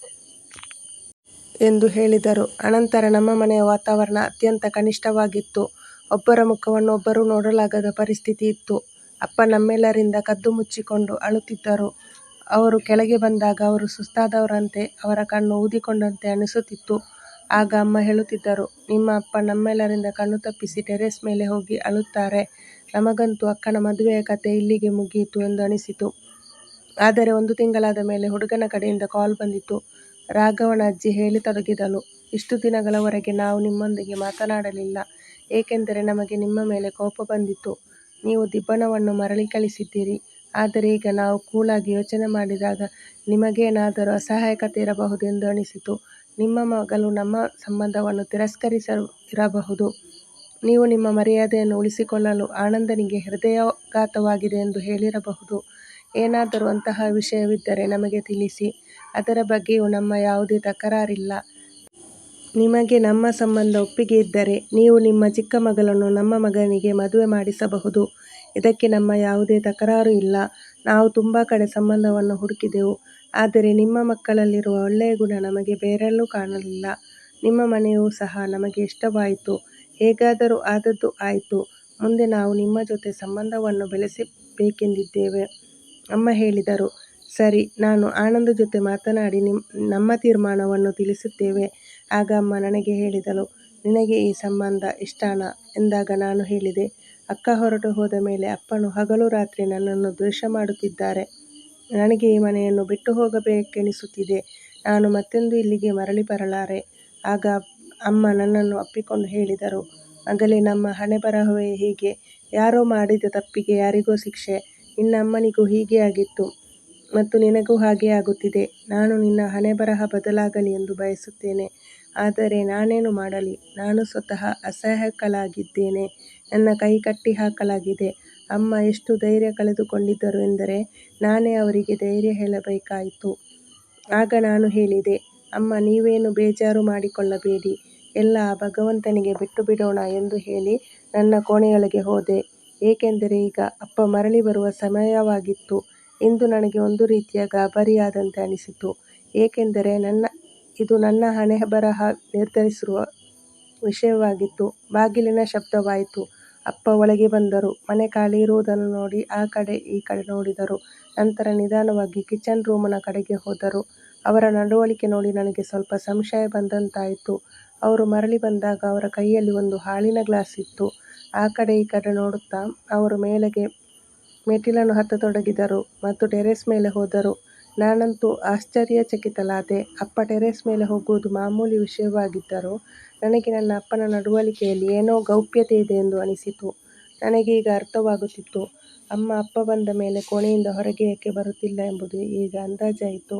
ಎಂದು ಹೇಳಿದರು. ಅನಂತರ ನಮ್ಮ ಮನೆಯ ವಾತಾವರಣ ಅತ್ಯಂತ ಕನಿಷ್ಠವಾಗಿತ್ತು. ಒಬ್ಬರ ಮುಖವನ್ನು ಒಬ್ಬರು ನೋಡಲಾಗದ ಪರಿಸ್ಥಿತಿ ಇತ್ತು. ಅಪ್ಪ ನಮ್ಮೆಲ್ಲರಿಂದ ಕದ್ದು ಮುಚ್ಚಿಕೊಂಡು ಅಳುತ್ತಿದ್ದರು. ಅವರು ಕೆಳಗೆ ಬಂದಾಗ ಅವರು ಸುಸ್ತಾದವರಂತೆ, ಅವರ ಕಣ್ಣು ಊದಿಕೊಂಡಂತೆ ಅನಿಸುತ್ತಿತ್ತು. ಆಗ ಅಮ್ಮ ಹೇಳುತ್ತಿದ್ದರು, ನಿಮ್ಮ ಅಪ್ಪ ನಮ್ಮೆಲ್ಲರಿಂದ ಕಣ್ಣು ತಪ್ಪಿಸಿ ಟೆರೆಸ್ ಮೇಲೆ ಹೋಗಿ ಅಳುತ್ತಾರೆ. ನಮಗಂತೂ ಅಕ್ಕನ ಮದುವೆಯ ಕತೆ ಇಲ್ಲಿಗೆ ಮುಗಿಯಿತು ಎಂದು ಅನಿಸಿತು. ಆದರೆ 1 ತಿಂಗಳಾದ ಮೇಲೆ ಹುಡುಗನ ಕಡೆಯಿಂದ ಕಾಲ್ ಬಂದಿತು. ರಾಘವನ ಅಜ್ಜಿ ಹೇಳತೊಡಗಿದಳು, ಇಷ್ಟು ದಿನಗಳವರೆಗೆ ನಾವು ನಿಮ್ಮೊಂದಿಗೆ ಮಾತನಾಡಲಿಲ್ಲ. ಏಕೆಂದರೆ ನಮಗೆ ನಿಮ್ಮ ಮೇಲೆ ಕೋಪ ಬಂದಿತ್ತು. ನೀವು ದಿಬ್ಬಣವನ್ನು ಮರಳಿ ಕಳಿಸಿದ್ದೀರಿ. ಆದರೆ ಈಗ ನಾವು ಕೂಲಾಗಿ ಯೋಚನೆ ಮಾಡಿದಾಗ ನಿಮಗೇನಾದರೂ ಅಸಹಾಯಕತೆ ಇರಬಹುದೆಂದು ಅನಿಸಿತು. ನಿಮ್ಮ ಮಗಳು ನಮ್ಮ ಸಂಬಂಧವನ್ನು ತಿರಸ್ಕರಿಸಿರಬಹುದು. ನೀವು ನಿಮ್ಮ ಮರ್ಯಾದೆಯನ್ನು ಉಳಿಸಿಕೊಳ್ಳಲು ಆನಂದನಿಗೆ ಹೃದಯಾಘಾತವಾಗಿದೆ ಎಂದು ಹೇಳಿರಬಹುದು. ಏನಾದರೂ ಅಂತಹ ವಿಷಯವಿದ್ದರೆ ನಮಗೆ ತಿಳಿಸಿ. ಅದರ ಬಗ್ಗೆಯೂ ನಮ್ಮ ಯಾವುದೇ ತಕರಾರಿಲ್ಲ. ನಿಮಗೆ ನಮ್ಮ ಸಂಬಂಧ ಒಪ್ಪಿಗೆ ಇದ್ದರೆ ನೀವು ನಿಮ್ಮ ಚಿಕ್ಕ ಮಗಳನ್ನು ನಮ್ಮ ಮಗನಿಗೆ ಮದುವೆ ಮಾಡಿಸಬಹುದು. ಇದಕ್ಕೆ ನಮ್ಮ ಯಾವುದೇ ತಕರಾರು ಇಲ್ಲ. ನಾವು ತುಂಬ ಕಡೆ ಸಂಬಂಧವನ್ನು ಹುಡುಕಿದೆವು. ಆದರೆ ನಿಮ್ಮ ಮಕ್ಕಳಲ್ಲಿರುವ ಒಳ್ಳೆಯ ಗುಣ ನಮಗೆ ಬೇರೆಲ್ಲೂ ಕಾಣಲಿಲ್ಲ. ನಿಮ್ಮ ಮನೆಯೂ ಸಹ ನಮಗೆ ಇಷ್ಟವಾಯಿತು. ಹೇಗಾದರೂ ಆದದ್ದು ಆಯಿತು. ಮುಂದೆ ನಾವು ನಿಮ್ಮ ಜೊತೆ ಸಂಬಂಧವನ್ನು ಬೆಳೆಸಬೇಕೆಂದಿದ್ದೇವೆ. ಅಮ್ಮ ಹೇಳಿದರು, ಸರಿ, ನಾನು ಆನಂದ್ ಜೊತೆ ಮಾತನಾಡಿ ನಮ್ಮ ತೀರ್ಮಾನವನ್ನು ತಿಳಿಸುತ್ತೇವೆ. ಆಗ ಅಮ್ಮ ನನಗೆ ಹೇಳಿದಳು, ನಿನಗೆ ಈ ಸಂಬಂಧ ಇಷ್ಟನಾ ಎಂದಾಗ ನಾನು ಹೇಳಿದೆ, ಅಕ್ಕ ಹೊರಟು ಹೋದ ಮೇಲೆ ಅಪ್ಪನು ಹಗಲು ರಾತ್ರಿ ನನ್ನನ್ನು ದ್ವೇಷ ಮಾಡುತ್ತಿದ್ದಾರೆ. ನನಗೆ ಈ ಮನೆಯನ್ನು ಬಿಟ್ಟು ಹೋಗಬೇಕೆನಿಸುತ್ತಿದೆ. ನಾನು ಮತ್ತೆಂದೂ ಇಲ್ಲಿಗೆ ಮರಳಿ ಬರಲಾರೆ. ಆಗ ಅಮ್ಮ ನನ್ನನ್ನು ಅಪ್ಪಿಕೊಂಡು ಹೇಳಿದರು, ಮಗಳೇ, ನಮ್ಮ ಹಣೆಬರಹವೇ ಹೀಗೆ. ಯಾರೋ ಮಾಡಿದ ತಪ್ಪಿಗೆ ಯಾರಿಗೋ ಶಿಕ್ಷೆ. ನಿನ್ನ ಅಮ್ಮನಿಗೂ ಹೀಗೆ ಆಗಿತ್ತು ಮತ್ತು ನಿನಗೂ ಹಾಗೆ ಆಗುತ್ತಿದೆ. ನಾನು ನಿನ್ನ ಹಣೆಬರಹ ಬದಲಾಗಲಿ ಎಂದು ಬಯಸುತ್ತೇನೆ. ಆದರೆ ನಾನೇನು ಮಾಡಲಿ? ನಾನು ಸ್ವತಃ ಅಸಹಾಯಕಳಾಗಿದ್ದೇನೆ. ನನ್ನ ಕೈ ಕಟ್ಟಿ ಹಾಕಲಾಗಿದೆ. ಅಮ್ಮ ಎಷ್ಟು ಧೈರ್ಯ ಕಳೆದುಕೊಂಡಿದ್ದರು ಎಂದರೆ ನಾನೇ ಅವರಿಗೆ ಧೈರ್ಯ ಹೇಳಬೇಕಾಯಿತು. ಆಗ ನಾನು ಹೇಳಿದೆ, ಅಮ್ಮ, ನೀವೇನು ಬೇಜಾರು ಮಾಡಿಕೊಳ್ಳಬೇಡಿ. ಎಲ್ಲ ಆ ಭಗವಂತನಿಗೆ ಬಿಟ್ಟು ಬಿಡೋಣ ಎಂದು ಹೇಳಿ ನನ್ನ ಕೋಣೆಯೊಳಗೆ ಹೋದೆ. ಏಕೆಂದರೆ ಈಗ ಅಪ್ಪ ಮರಳಿ ಬರುವ ಸಮಯವಾಗಿತ್ತು. ಇಂದು ನನಗೆ ಒಂದು ರೀತಿಯ ಗಾಬರಿಯಾದಂತೆ ಅನಿಸಿತು. ಏಕೆಂದರೆ ಇದು ನನ್ನ ಹಣೆಬರಹ ನಿರ್ಧರಿಸುವ ವಿಷಯವಾಗಿತ್ತು. ಬಾಗಿಲಿನ ಶಬ್ದವಾಯಿತು. ಅಪ್ಪ ಒಳಗೆ ಬಂದರು. ಮನೆ ಖಾಲಿ ಇರುವುದನ್ನು ನೋಡಿ ಆ ಕಡೆ ಈ ಕಡೆ ನೋಡಿದರು. ನಂತರ ನಿಧಾನವಾಗಿ ಕಿಚನ್ ರೂಮಿನ ಕಡೆಗೆ ಹೋದರು. ಅವರ ನಡವಳಿಕೆ ನೋಡಿ ನನಗೆ ಸ್ವಲ್ಪ ಸಂಶಯ ಬಂದಂತಾಯಿತು. ಅವರು ಮರಳಿ ಬಂದಾಗ ಅವರ ಕೈಯಲ್ಲಿ ಒಂದು ಹಾಲಿನ ಗ್ಲಾಸ್ ಇತ್ತು. ಆ ಕಡೆ ಈ ಕಡೆ ನೋಡುತ್ತಾ ಅವರು ಮೇಲೆಗೆ ಮೆಟ್ಟಿಲನ್ನು ಹತ್ತತೊಡಗಿದರು ಮತ್ತು ಟೆರೆಸ್ ಮೇಲೆ ಹೋದರು. ನಾನಂತೂ ಆಶ್ಚರ್ಯಚಕಿತಳಾದೆ. ಅಪ್ಪ ಟೆರೆಸ್ ಮೇಲೆ ಹೋಗುವುದು ಮಾಮೂಲಿ ವಿಷಯವಾಗಿದ್ದರೂ ನನಗೆ ನನ್ನ ಅಪ್ಪನ ನಡವಳಿಕೆಯಲ್ಲಿ ಏನೋ ಗೌಪ್ಯತೆ ಇದೆ ಎಂದು ಅನಿಸಿತು. ನನಗೆ ಈಗ ಅರ್ಥವಾಗುತ್ತಿತ್ತು. ಅಪ್ಪ ಬಂದ ಮೇಲೆ ಕೋಣೆಯಿಂದ ಹೊರಗೆ ಏಕೆ ಬರುತ್ತಿಲ್ಲ ಎಂಬುದು ಈಗ ಅಂದಾಜಾಯಿತು.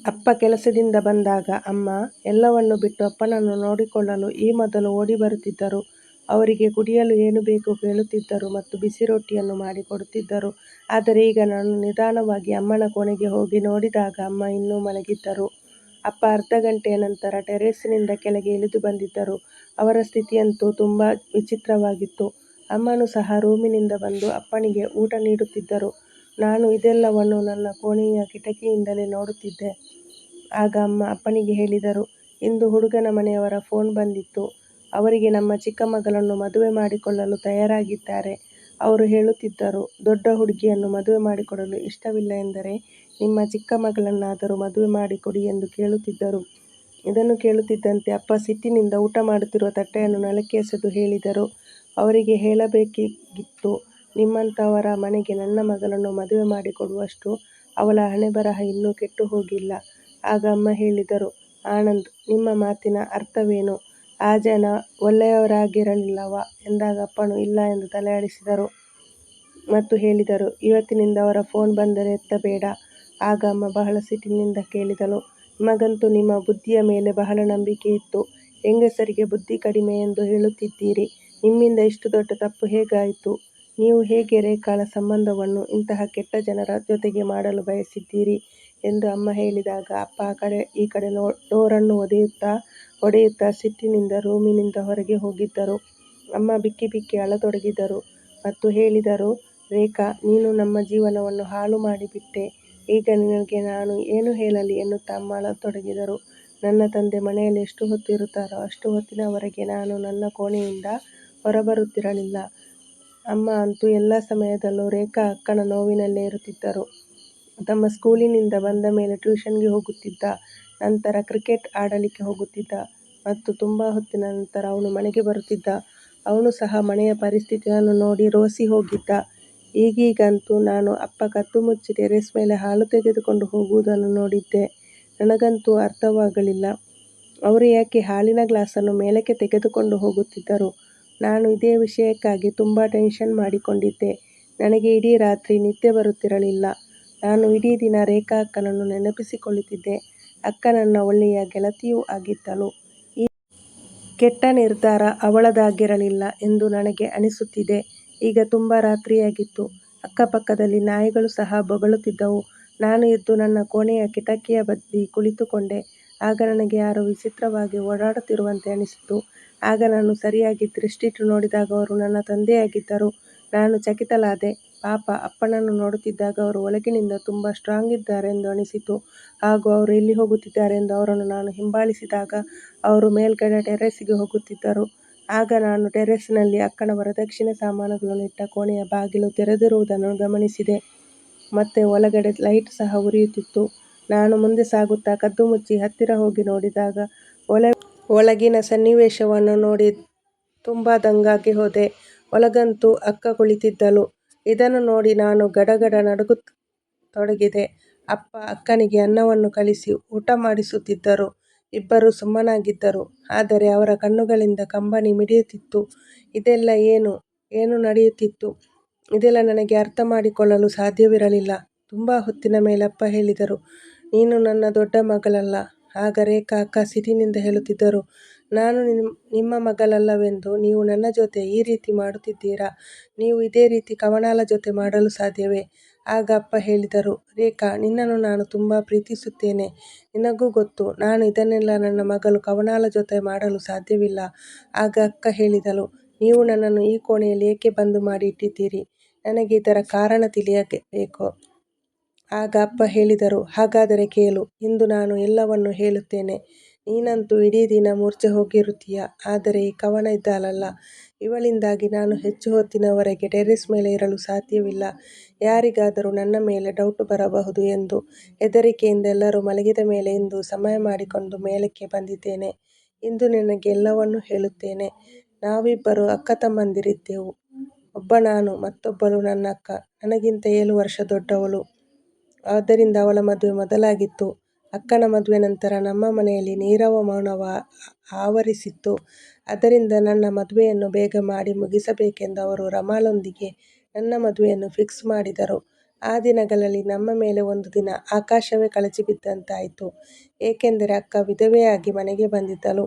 ಅಪ್ಪ ಕೆಲಸದಿಂದ ಬಂದಾಗ ಅಮ್ಮ ಎಲ್ಲವನ್ನೂ ಬಿಟ್ಟು ಅಪ್ಪನನ್ನು ನೋಡಿಕೊಳ್ಳಲು ಈ ಮೊದಲು ಓಡಿ ಬರುತ್ತಿದ್ದರು. ಅವರಿಗೆ ಕುಡಿಯಲು ಏನು ಬೇಕು ಕೇಳುತ್ತಿದ್ದರು ಮತ್ತು ಬಿಸಿ ರೊಟ್ಟಿಯನ್ನು ಮಾಡಿಕೊಡುತ್ತಿದ್ದರು. ಆದರೆ ಈಗ ನಾನು ನಿಧಾನವಾಗಿ ಅಮ್ಮನ ಕೋಣೆಗೆ ಹೋಗಿ ನೋಡಿದಾಗ ಅಮ್ಮ ಇನ್ನೂ ಮಲಗಿದ್ದರು. ಅಪ್ಪ ಅರ್ಧ ಗಂಟೆಯ ನಂತರ ಟೆರೇಸಿನಿಂದ ಕೆಳಗೆ ಇಳಿದು ಬಂದಿದ್ದರು. ಅವರ ಸ್ಥಿತಿಯಂತೂ ತುಂಬ ವಿಚಿತ್ರವಾಗಿತ್ತು. ಅಮ್ಮನೂ ಸಹ ರೂಮಿನಿಂದ ಬಂದು ಅಪ್ಪನಿಗೆ ಊಟ ನೀಡುತ್ತಿದ್ದರು. ನಾನು ಇದೆಲ್ಲವನ್ನು ನನ್ನ ಕೋಣೆಯ ಕಿಟಕಿಯಿಂದಲೇ ನೋಡುತ್ತಿದ್ದೆ. ಆಗ ಅಮ್ಮ ಅಪ್ಪನಿಗೆ ಹೇಳಿದರು, ಇಂದು ಹುಡುಗನ ಮನೆಯವರ ಫೋನ್ ಬಂದಿತ್ತು. ಅವರಿಗೆ ನಮ್ಮ ಚಿಕ್ಕ ಮಗಳನ್ನು ಮದುವೆ ಮಾಡಿಕೊಳ್ಳಲು ತಯಾರಾಗಿದ್ದಾರೆ. ಅವರು ಹೇಳುತ್ತಿದ್ದರು, ದೊಡ್ಡ ಹುಡುಗಿಯನ್ನು ಮದುವೆ ಮಾಡಿಕೊಡಲು ಇಷ್ಟವಿಲ್ಲ ಎಂದರೆ ನಿಮ್ಮ ಚಿಕ್ಕ ಮಗಳನ್ನಾದರೂ ಮದುವೆ ಮಾಡಿಕೊಡಿ ಎಂದು ಕೇಳುತ್ತಿದ್ದರು. ಇದನ್ನು ಕೇಳುತ್ತಿದ್ದಂತೆ ಅಪ್ಪ ಸಿಟ್ಟಿನಿಂದ ಊಟ ಮಾಡುತ್ತಿರುವ ತಟ್ಟೆಯನ್ನು ನೆಲಕ್ಕೆ ಎಸೆದು ಹೇಳಿದರು, ಅವರಿಗೆ ಹೇಳಬೇಕಿತ್ತು, ನಿಮ್ಮಂಥವರ ಮನೆಗೆ ನನ್ನ ಮಗಳನ್ನು ಮದುವೆ ಮಾಡಿಕೊಡುವಷ್ಟು ಅವಳ ಹಣೆಬರಹ ಇನ್ನೂ ಕೆಟ್ಟು ಹೋಗಿಲ್ಲ. ಆಗ ಅಮ್ಮ ಹೇಳಿದರು, ಆನಂದ್, ನಿಮ್ಮ ಮಾತಿನ ಅರ್ಥವೇನು? ಆ ಜನ ಒಳ್ಳೆಯವರಾಗಿರಲಿಲ್ಲವಾ ಎಂದಾಗ ಅಪ್ಪನು ಇಲ್ಲ ಎಂದು ತಲೆ ಆಡಿಸಿದರು ಮತ್ತು ಹೇಳಿದರು, ಇವತ್ತಿನಿಂದ ಅವರ ಫೋನ್ ಬಂದರೆ ಎತ್ತಬೇಡ. ಆಗ ಅಮ್ಮ ಬಹಳ ಸಿಟ್ಟಿನಿಂದ ಕೇಳಿದಳು, ನಿಮಗಂತೂ ನಿಮ್ಮ ಬುದ್ಧಿಯ ಮೇಲೆ ಬಹಳ ನಂಬಿಕೆ ಇತ್ತು. ಹೆಂಗಸರಿಗೆ ಬುದ್ಧಿ ಕಡಿಮೆ ಎಂದು ಹೇಳುತ್ತಿದ್ದೀರಿ. ನಿಮ್ಮಿಂದ ಇಷ್ಟು ದೊಡ್ಡ ತಪ್ಪು ಹೇಗಾಯಿತು? ನೀವು ಹೇಗೆ ರೇಖಾಳ ಸಂಬಂಧವನ್ನು ಇಂತಹ ಕೆಟ್ಟ ಜನರ ಜೊತೆಗೆ ಮಾಡಲು ಬಯಸಿದ್ದೀರಿ ಎಂದು ಅಮ್ಮ ಹೇಳಿದಾಗ ಅಪ್ಪ ಆ ಕಡೆ ಈ ಕಡೆ ಡೋರನ್ನು ಹೊಡೆಯುತ್ತಾ ಸಿಟ್ಟಿನಿಂದ ರೂಮಿನಿಂದ ಹೊರಗೆ ಹೋಗಿದ್ದರು. ಅಮ್ಮ ಬಿಕ್ಕಿ ಬಿಕ್ಕಿ ಅಳತೊಡಗಿದರು ಮತ್ತು ಹೇಳಿದರು, ರೇಖಾ, ನೀನು ನಮ್ಮ ಜೀವನವನ್ನು ಹಾಳು ಮಾಡಿಬಿಟ್ಟೆ. ಈಗ ನಿನಗೆ ನಾನು ಏನು ಹೇಳಲಿ ಎನ್ನುತ್ತಾ ಅಮ್ಮ ಅಳತೊಡಗಿದರು. ನನ್ನ ತಂದೆ ಮನೆಯಲ್ಲಿ ಎಷ್ಟು ಹೊತ್ತು ಇರುತ್ತಾರೋ ಅಷ್ಟು ಹೊತ್ತಿನವರೆಗೆ ನಾನು ನನ್ನ ಕೋಣೆಯಿಂದ ಹೊರಬರುತ್ತಿರಲಿಲ್ಲ. ಅಮ್ಮ ಅಂತೂ ಎಲ್ಲ ಸಮಯದಲ್ಲೂ ರೇಖಾ ಅಕ್ಕನ ನೋವಿನಲ್ಲೇ ಇರುತ್ತಿದ್ದರು. ತಮ್ಮ ಸ್ಕೂಲಿನಿಂದ ಬಂದ ಮೇಲೆ ಟ್ಯೂಷನ್ಗೆ ಹೋಗುತ್ತಿದ್ದ, ನಂತರ ಕ್ರಿಕೆಟ್ ಆಡಲಿಕ್ಕೆ ಹೋಗುತ್ತಿದ್ದ ಮತ್ತು ತುಂಬ ಹೊತ್ತಿನ ನಂತರ ಅವನು ಮನೆಗೆ ಬರುತ್ತಿದ್ದ. ಅವನು ಸಹ ಮನೆಯ ಪರಿಸ್ಥಿತಿಯನ್ನು ನೋಡಿ ರೋಸಿ ಹೋಗಿದ್ದ. ಈಗೀಗಂತೂ ನಾನು ಅಪ್ಪ ಕದ್ದು ಮುಚ್ಚಿ ಟೆರೇಸ್ ಮೇಲೆ ಹಾಲು ತೆಗೆದುಕೊಂಡು ಹೋಗುವುದನ್ನು ನೋಡಿದ್ದೆ. ನನಗಂತೂ ಅರ್ಥವಾಗಲಿಲ್ಲ. ಅವರು ಯಾಕೆ ಹಾಲಿನ ಗ್ಲಾಸನ್ನು ಮೇಲಕ್ಕೆ ತೆಗೆದುಕೊಂಡು ಹೋಗುತ್ತಿದ್ದರು? ನಾನು ಇದೇ ವಿಷಯಕ್ಕಾಗಿ ತುಂಬ ಟೆನ್ಷನ್ ಮಾಡಿಕೊಂಡಿದ್ದೆ. ನನಗೆ ಇಡೀ ರಾತ್ರಿ ನಿದ್ದೆ ಬರುತ್ತಿರಲಿಲ್ಲ. ನಾನು ಇಡೀ ದಿನ ರೇಖಾ ಅಕ್ಕನನ್ನು ನೆನಪಿಸಿಕೊಳ್ಳುತ್ತಿದ್ದೆ. ಅಕ್ಕ ನನ್ನ ಒಳ್ಳೆಯ ಗೆಳತಿಯೂ ಆಗಿದ್ದಳು. ಈ ಕೆಟ್ಟ ನಿರ್ಧಾರ ಅವಳದಾಗಿರಲಿಲ್ಲ ಎಂದು ನನಗೆ ಅನಿಸುತ್ತಿದೆ. ಈಗ ತುಂಬ ರಾತ್ರಿಯಾಗಿತ್ತು. ಅಕ್ಕಪಕ್ಕದಲ್ಲಿ ನಾಯಿಗಳು ಸಹ ಬೊಗಳುತ್ತಿದ್ದವು. ನಾನು ಎದ್ದು ನನ್ನ ಕೋಣೆಯ ಕಿಟಕಿಯ ಬದಿ ಕುಳಿತುಕೊಂಡೆ. ಆಗ ನನಗೆ ಯಾರೋ ವಿಚಿತ್ರವಾಗಿ ಓಡಾಡುತ್ತಿರುವಂತೆ ಅನಿಸಿತು. ಆಗ ನಾನು ಸರಿಯಾಗಿ ದೃಷ್ಟಿಟ್ಟು ನೋಡಿದಾಗ ಅವರು ನನ್ನ ತಂದೆಯಾಗಿದ್ದರು. ನಾನು ಚಕಿತಳಾದೆ. ಪಾಪ, ಅಪ್ಪನನ್ನು ನೋಡುತ್ತಿದ್ದಾಗ ಅವರು ಒಳಗಿನಿಂದ ತುಂಬ ಸ್ಟ್ರಾಂಗ್ ಇದ್ದಾರೆಂದು ಅನಿಸಿತು. ಹಾಗೂ ಅವರು ಎಲ್ಲಿ ಹೋಗುತ್ತಿದ್ದಾರೆ ಎಂದು ಅವರನ್ನು ನಾನು ಹಿಂಬಾಲಿಸಿದಾಗ ಅವರು ಮೇಲ್ಗಡೆ ಟೆರೇಸಿಗೆ ಹೋಗುತ್ತಿದ್ದರು. ಆಗ ನಾನು ಟೆರೇಸಿನಲ್ಲಿ ಅಕ್ಕನ ವರದಕ್ಷಿಣೆ ಸಾಮಾನುಗಳನ್ನು ಇಟ್ಟ ಕೋಣೆಯ ಬಾಗಿಲು ತೆರೆದಿರುವುದನ್ನು ಗಮನಿಸಿದೆ. ಮತ್ತೆ ಒಳಗಡೆ ಲೈಟ್ ಸಹ ಉರಿಯುತ್ತಿತ್ತು. ನಾನು ಮುಂದೆ ಸಾಗುತ್ತಾ ಕದ್ದು ಮುಚ್ಚಿ ಹತ್ತಿರ ಹೋಗಿ ನೋಡಿದಾಗ ಒಳಗಿನ ಸನ್ನಿವೇಶವನ್ನು ನೋಡಿ ತುಂಬ ದಂಗಾಗಿ ಹೋದೆ. ಒಳಗಂತೂ ಅಕ್ಕ ಕುಳಿತಿದ್ದಳು. ಇದನ್ನು ನೋಡಿ ನಾನು ಗಡಗಡ ನಡುಗತೊಡಗಿದೆ. ಅಪ್ಪ ಅಕ್ಕನಿಗೆ ಅನ್ನವನ್ನು ಕಳಿಸಿ ಊಟ ಮಾಡಿಸುತ್ತಿದ್ದರು. ಇಬ್ಬರೂ ಸುಮ್ಮನಾಗಿದ್ದರು. ಆದರೆ ಅವರ ಕಣ್ಣುಗಳಿಂದ ಕಂಬನಿ ಮಿಡಿಯುತ್ತಿತ್ತು. ಇದೆಲ್ಲ ಏನು ನಡೆಯುತ್ತಿತ್ತು? ಇದೆಲ್ಲ ನನಗೆ ಅರ್ಥ ಮಾಡಿಕೊಳ್ಳಲು ಸಾಧ್ಯವಿರಲಿಲ್ಲ. ತುಂಬ ಹೊತ್ತಿನ ಮೇಲೆ ಅಪ್ಪ ಹೇಳಿದರು, ನೀನು ನನ್ನ ದೊಡ್ಡ ಮಗಳಲ್ಲ. ಆಗ ರೇಖಾ ಅಕ್ಕ ಸಿಟ್ಟಿನಿಂದ ಹೇಳುತ್ತಿದ್ದರು, ನಾನು ನಿಮ್ಮ ಮಗಳಲ್ಲವೆಂದು ನೀವು ನನ್ನ ಜೊತೆ ಈ ರೀತಿ ಮಾಡುತ್ತಿದ್ದೀರಾ? ನೀವು ಇದೇ ರೀತಿ ಕವನಾಳ ಜೊತೆ ಮಾಡಲು ಸಾಧ್ಯವೇ? ಆಗ ಅಪ್ಪ ಹೇಳಿದರು, ರೇಖಾ, ನಿನ್ನನ್ನು ನಾನು ತುಂಬ ಪ್ರೀತಿಸುತ್ತೇನೆ. ನಿನಗೂ ಗೊತ್ತು, ನಾನು ಇದನ್ನೆಲ್ಲ ನನ್ನ ಮಗಳು ಕವನಾಳ ಜೊತೆ ಮಾಡಲು ಸಾಧ್ಯವಿಲ್ಲ. ಆಗ ಅಕ್ಕ ಹೇಳಿದಳು, ನೀವು ನನ್ನನ್ನು ಈ ಕೋಣೆಯಲ್ಲಿ ಏಕೆ ಬಂದು ಮಾಡಿ ಇಟ್ಟಿದ್ದೀರಿ? ನನಗೆ ಇದರ ಕಾರಣ ತಿಳಿಯಬೇಕು. ಆಗ ಅಪ್ಪ ಹೇಳಿದರು, ಹಾಗಾದರೆ ಕೇಳು. ಇಂದು ನಾನು ಎಲ್ಲವನ್ನೂ ಹೇಳುತ್ತೇನೆ. ನೀನಂತೂ ಇಡೀ ದಿನ ಮೂರ್ಛೆ ಹೋಗಿರುತ್ತೀಯ. ಆದರೆ ಈ ಕವನ ಇದ್ದಾಳಲ್ಲ, ಇವಳಿಂದಾಗಿ ನಾನು ಹೆಚ್ಚು ಹೊತ್ತಿನವರೆಗೆ ಟೆರೇಸ್ ಮೇಲೆ ಇರಲು ಸಾಧ್ಯವಿಲ್ಲ. ಯಾರಿಗಾದರೂ ನನ್ನ ಮೇಲೆ ಡೌಟ್ ಬರಬಹುದು ಎಂದು ಹೆದರಿಕೆಯಿಂದ ಎಲ್ಲರೂ ಮಲಗಿದ ಮೇಲೆ ಇಂದು ಸಮಯ ಮಾಡಿಕೊಂಡು ಮೇಲಕ್ಕೆ ಬಂದಿದ್ದೇನೆ. ಇಂದು ನಿನಗೆ ಎಲ್ಲವನ್ನೂ ಹೇಳುತ್ತೇನೆ. ನಾವಿಬ್ಬರು ಅಕ್ಕ ತಮ್ಮಂದಿರಿದ್ದೆವು. ಒಬ್ಬ ನಾನು, ಮತ್ತೊಬ್ಬಳು ನನ್ನ ಅಕ್ಕ. ನನಗಿಂತ 7 ವರ್ಷ ದೊಡ್ಡವಳು. ಆದ್ದರಿಂದ ಅವಳ ಮದುವೆ ಮೊದಲಾಗಿತ್ತು. ಅಕ್ಕನ ಮದುವೆ ನಂತರ ನಮ್ಮ ಮನೆಯಲ್ಲಿ ನೀರವ ಮೌನವ ಆವರಿಸಿತ್ತು. ಆದ್ದರಿಂದ ನನ್ನ ಮದುವೆಯನ್ನು ಬೇಗ ಮಾಡಿ ಮುಗಿಸಬೇಕೆಂದು ಅವರು ರಮಾಳೊಂದಿಗೆ ನನ್ನ ಮದುವೆಯನ್ನು ಫಿಕ್ಸ್ ಮಾಡಿದರು. ಆ ದಿನಗಳಲ್ಲಿ ನಮ್ಮ ಮೇಲೆ ಒಂದು ದಿನ ಆಕಾಶವೇ ಕಳಚಿ ಬಿದ್ದಂತಾಯಿತು. ಏಕೆಂದರೆ ಅಕ್ಕ ವಿಧವೆಯಾಗಿ ಮನೆಗೆ ಬಂದಿದ್ದಳು.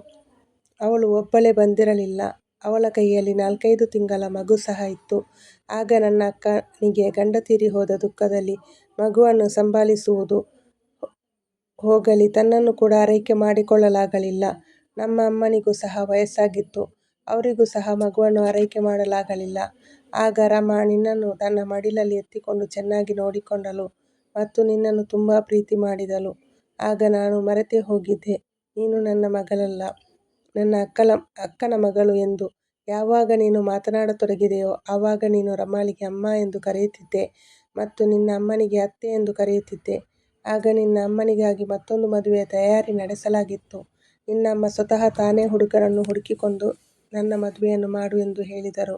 ಅವಳು ಒಬ್ಬಳೇ ಬಂದಿರಲಿಲ್ಲ. ಅವಳ ಕೈಯಲ್ಲಿ 4-5 ತಿಂಗಳ ಮಗು ಸಹ ಇತ್ತು. ಆಗ ನನ್ನ ಅಕ್ಕನಿಗೆ ಗಂಡ ತೀರಿ ಹೋದ ದುಃಖದಲ್ಲಿ ಮಗುವನ್ನು ಸಂಭಾಳಿಸುವುದು ಹೋಗಲಿ ತನ್ನನ್ನು ಕೂಡ ಆರೈಕೆ ಮಾಡಿಕೊಳ್ಳಲಾಗಲಿಲ್ಲ. ನಮ್ಮ ಅಮ್ಮನಿಗೂ ಸಹ ವಯಸ್ಸಾಗಿತ್ತು. ಅವರಿಗೂ ಸಹ ಮಗುವನ್ನು ಆರೈಕೆ ಮಾಡಲಾಗಲಿಲ್ಲ. ಆಗ ರಮಾ ನಿನ್ನನ್ನು ತನ್ನ ಮಡಿಲಲ್ಲಿ ಎತ್ತಿಕೊಂಡು ಚೆನ್ನಾಗಿ ನೋಡಿಕೊಂಡಳು ಮತ್ತು ನಿನ್ನನ್ನು ತುಂಬ ಪ್ರೀತಿ ಮಾಡಿದಳು. ಆಗ ನಾನು ಮರೆತೇ ಹೋಗಿದ್ದೆ, ನೀನು ನನ್ನ ಮಗಳಲ್ಲ, ನನ್ನ ಅಕ್ಕನ ಮಗಳು ಎಂದು. ಯಾವಾಗ ನೀನು ಮಾತನಾಡತೊಡಗಿದೆಯೋ ಆವಾಗ ನೀನು ರಮಾಳಿಗೆ ಅಮ್ಮ ಎಂದು ಕರೆಯುತ್ತಿದ್ದೆ ಮತ್ತು ನಿನ್ನ ಅಮ್ಮನಿಗೆ ಅತ್ತೆ ಎಂದು ಕರೆಯುತ್ತಿದ್ದೆ. ಆಗ ನಿನ್ನ ಅಮ್ಮನಿಗಾಗಿ ಮತ್ತೊಂದು ಮದುವೆಯ ತಯಾರಿ ನಡೆಸಲಾಗಿತ್ತು. ನಿನ್ನ ಅಮ್ಮ ಸ್ವತಃ ತಾನೇ ಹುಡುಗನನ್ನು ಹುಡುಕಿಕೊಂಡು ನನ್ನ ಮದುವೆಯನ್ನು ಮಾಡು ಎಂದು ಹೇಳಿದರು.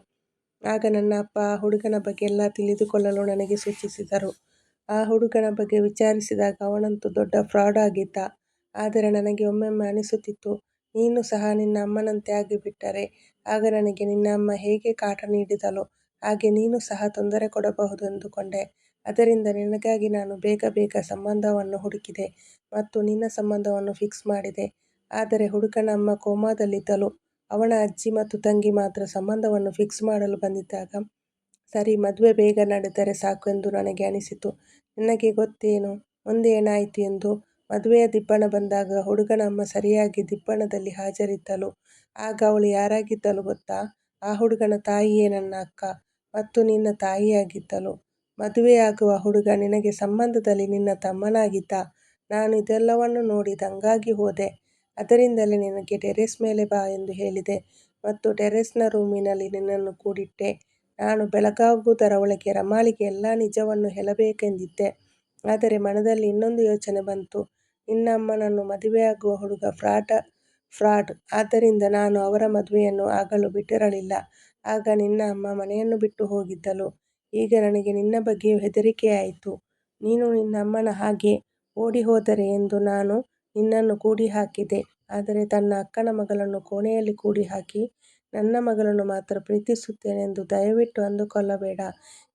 ಆಗ ನನ್ನ ಅಪ್ಪ ಆ ಹುಡುಗನ ಬಗ್ಗೆ ಎಲ್ಲ ತಿಳಿದುಕೊಳ್ಳಲು ನನಗೆ ಸೂಚಿಸಿದರು. ಆ ಹುಡುಗನ ಬಗ್ಗೆ ವಿಚಾರಿಸಿದಾಗ ಅವನಂತೂ ದೊಡ್ಡ ಫ್ರಾಡ್ ಆಗಿದ್ದ. ಆದರೆ ನನಗೆ ಒಮ್ಮೊಮ್ಮೆ ಅನಿಸುತ್ತಿತ್ತು, ನೀನು ಸಹ ನಿನ್ನ ಅಮ್ಮನಂತೆ ಆಗಿಬಿಟ್ಟರೆ ಆಗ ನನಗೆ ನಿನ್ನ ಅಮ್ಮ ಹೇಗೆ ಕಾಟ ನೀಡಿದಳೋ ಹಾಗೆ ನೀನು ಸಹ ತೊಂದರೆ ಕೊಡಬಹುದು ಎಂದುಕೊಂಡೆ. ಅದರಿಂದ ನಿನಗಾಗಿ ನಾನು ಬೇಗ ಸಂಬಂಧವನ್ನು ಹುಡುಕಿದೆ ಮತ್ತು ನಿನ್ನ ಸಂಬಂಧವನ್ನು ಫಿಕ್ಸ್ ಮಾಡಿದೆ. ಆದರೆ ಹುಡುಗನ ಅಮ್ಮ ಕೋಮಾದಲ್ಲಿದ್ದಳು. ಅವನ ಅಜ್ಜಿ ಮತ್ತು ತಂಗಿ ಮಾತ್ರ ಸಂಬಂಧವನ್ನು ಫಿಕ್ಸ್ ಮಾಡಲು ಬಂದಿದ್ದಾಗ ಸರಿ, ಮದುವೆ ಬೇಗ ನಡೆದರೆ ಸಾಕು ಎಂದು ನನಗೆ ಅನಿಸಿತು. ನಿನಗೆ ಗೊತ್ತೇನು ಮುಂದೆ ಏನಾಯಿತು ಎಂದು? ಮದುವೆಯ ದಿಬ್ಬಣ ಬಂದಾಗ ಹುಡುಗನ ಅಮ್ಮ ಸರಿಯಾಗಿ ದಿಬ್ಬಣದಲ್ಲಿ ಹಾಜರಿದ್ದಳು. ಆಗ ಅವಳು ಯಾರಾಗಿದ್ದಳು ಗೊತ್ತಾ? ಆ ಹುಡುಗನ ತಾಯಿಯೇ ನನ್ನ ಅಕ್ಕ ಮತ್ತು ನಿನ್ನ ತಾಯಿಯಾಗಿದ್ದಳು. ಮದುವೆಯಾಗುವ ಹುಡುಗ ನಿನಗೆ ಸಂಬಂಧದಲ್ಲಿ ನಿನ್ನ ತಮ್ಮನಾಗಿದ್ದ. ನಾನು ಇದೆಲ್ಲವನ್ನು ನೋಡಿ ದಂಗಾಗಿ ಹೋದೆ. ಅದರಿಂದಲೇ ನಿನಗೆ ಟೆರೇಸ್ ಮೇಲೆ ಬಾ ಎಂದು ಹೇಳಿದೆ ಮತ್ತು ಟೆರೇಸ್ನ ರೂಮಿನಲ್ಲಿ ನಿನ್ನನ್ನು ಕೂಡಿಟ್ಟೆ. ನಾನು ಬೆಳಗಾಗುವುದರ ಒಳಗೆ ರಮಾಳಿಗೆ ಎಲ್ಲ ನಿಜವನ್ನು ಹೇಳಬೇಕೆಂದಿದ್ದೆ. ಆದರೆ ಮನದಲ್ಲಿ ಇನ್ನೊಂದು ಯೋಚನೆ ಬಂತು. ನಿನ್ನ ಅಮ್ಮನನ್ನು ಮದುವೆಯಾಗುವ ಹುಡುಗ ಫ್ರಾಡ್. ಆದ್ದರಿಂದ ನಾನು ಅವರ ಮದುವೆಯನ್ನು ಆಗಲು ಬಿಟ್ಟಿರಲಿಲ್ಲ. ಆಗ ನಿನ್ನ ಅಮ್ಮ ಮನೆಯನ್ನು ಬಿಟ್ಟು ಹೋಗಿದ್ದಳು. ಈಗ ನನಗೆ ನಿನ್ನ ಬಗ್ಗೆಯೂ ಹೆದರಿಕೆಯಾಯಿತು. ನೀನು ನಿನ್ನ ಅಮ್ಮನ ಹಾಗೆ ಓಡಿ ಹೋದರೆ ಎಂದು ನಾನು ನಿನ್ನನ್ನು ಕೂಡಿಹಾಕಿದೆ. ಆದರೆ ತನ್ನ ಅಕ್ಕನ ಮಗಳನ್ನು ಕೋಣೆಯಲ್ಲಿ ಕೂಡಿಹಾಕಿ ನನ್ನ ಮಗಳನ್ನು ಮಾತ್ರ ಪ್ರೀತಿಸುತ್ತೇನೆ ಎಂದು ದಯವಿಟ್ಟು ಅಂದುಕೊಳ್ಳಬೇಡ.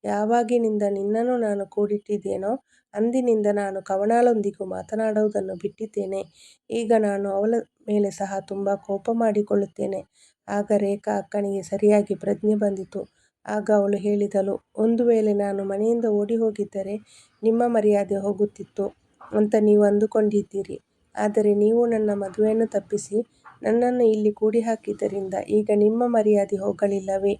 ಯಾವಾಗಿನಿಂದ ನಿನ್ನನ್ನು ನಾನು ಕೂಡಿಟ್ಟಿದ್ದೇನೋ ಅಂದಿನಿಂದ ನಾನು ಕವನಾಳೊಂದಿಗೂ ಮಾತನಾಡುವುದನ್ನು ಬಿಟ್ಟಿದ್ದೇನೆ. ಈಗ ನಾನು ಅವಳ ಮೇಲೆ ಸಹ ತುಂಬ ಕೋಪ ಮಾಡಿಕೊಳ್ಳುತ್ತೇನೆ. ಆಗ ರೇಖಾ ಅಕ್ಕನಿಗೆ ಸರಿಯಾಗಿ ಪ್ರಜ್ಞೆ ಬಂದಿತು. ಆಗ ಅವಳು ಹೇಳಿದಳು, ಒಂದು ವೇಳೆ ನಾನು ಮನೆಯಿಂದ ಓಡಿ ಹೋಗಿದ್ದರೆ ನಿಮ್ಮ ಮರ್ಯಾದೆ ಹೋಗುತ್ತಿತ್ತು ಅಂತ ನೀವು ಅಂದುಕೊಂಡಿದ್ದೀರಿ. ಆದರೆ ನೀವು ನನ್ನ ಮದುವೆಯನ್ನು ತಪ್ಪಿಸಿ ನನ್ನನ್ನು ಇಲ್ಲಿ ಕೂಡಿಹಾಕಿದ್ದರಿಂದ ಈಗ ನಿಮ್ಮ ಮರ್ಯಾದೆ ಹೋಗಲಿಲ್ಲವೇ?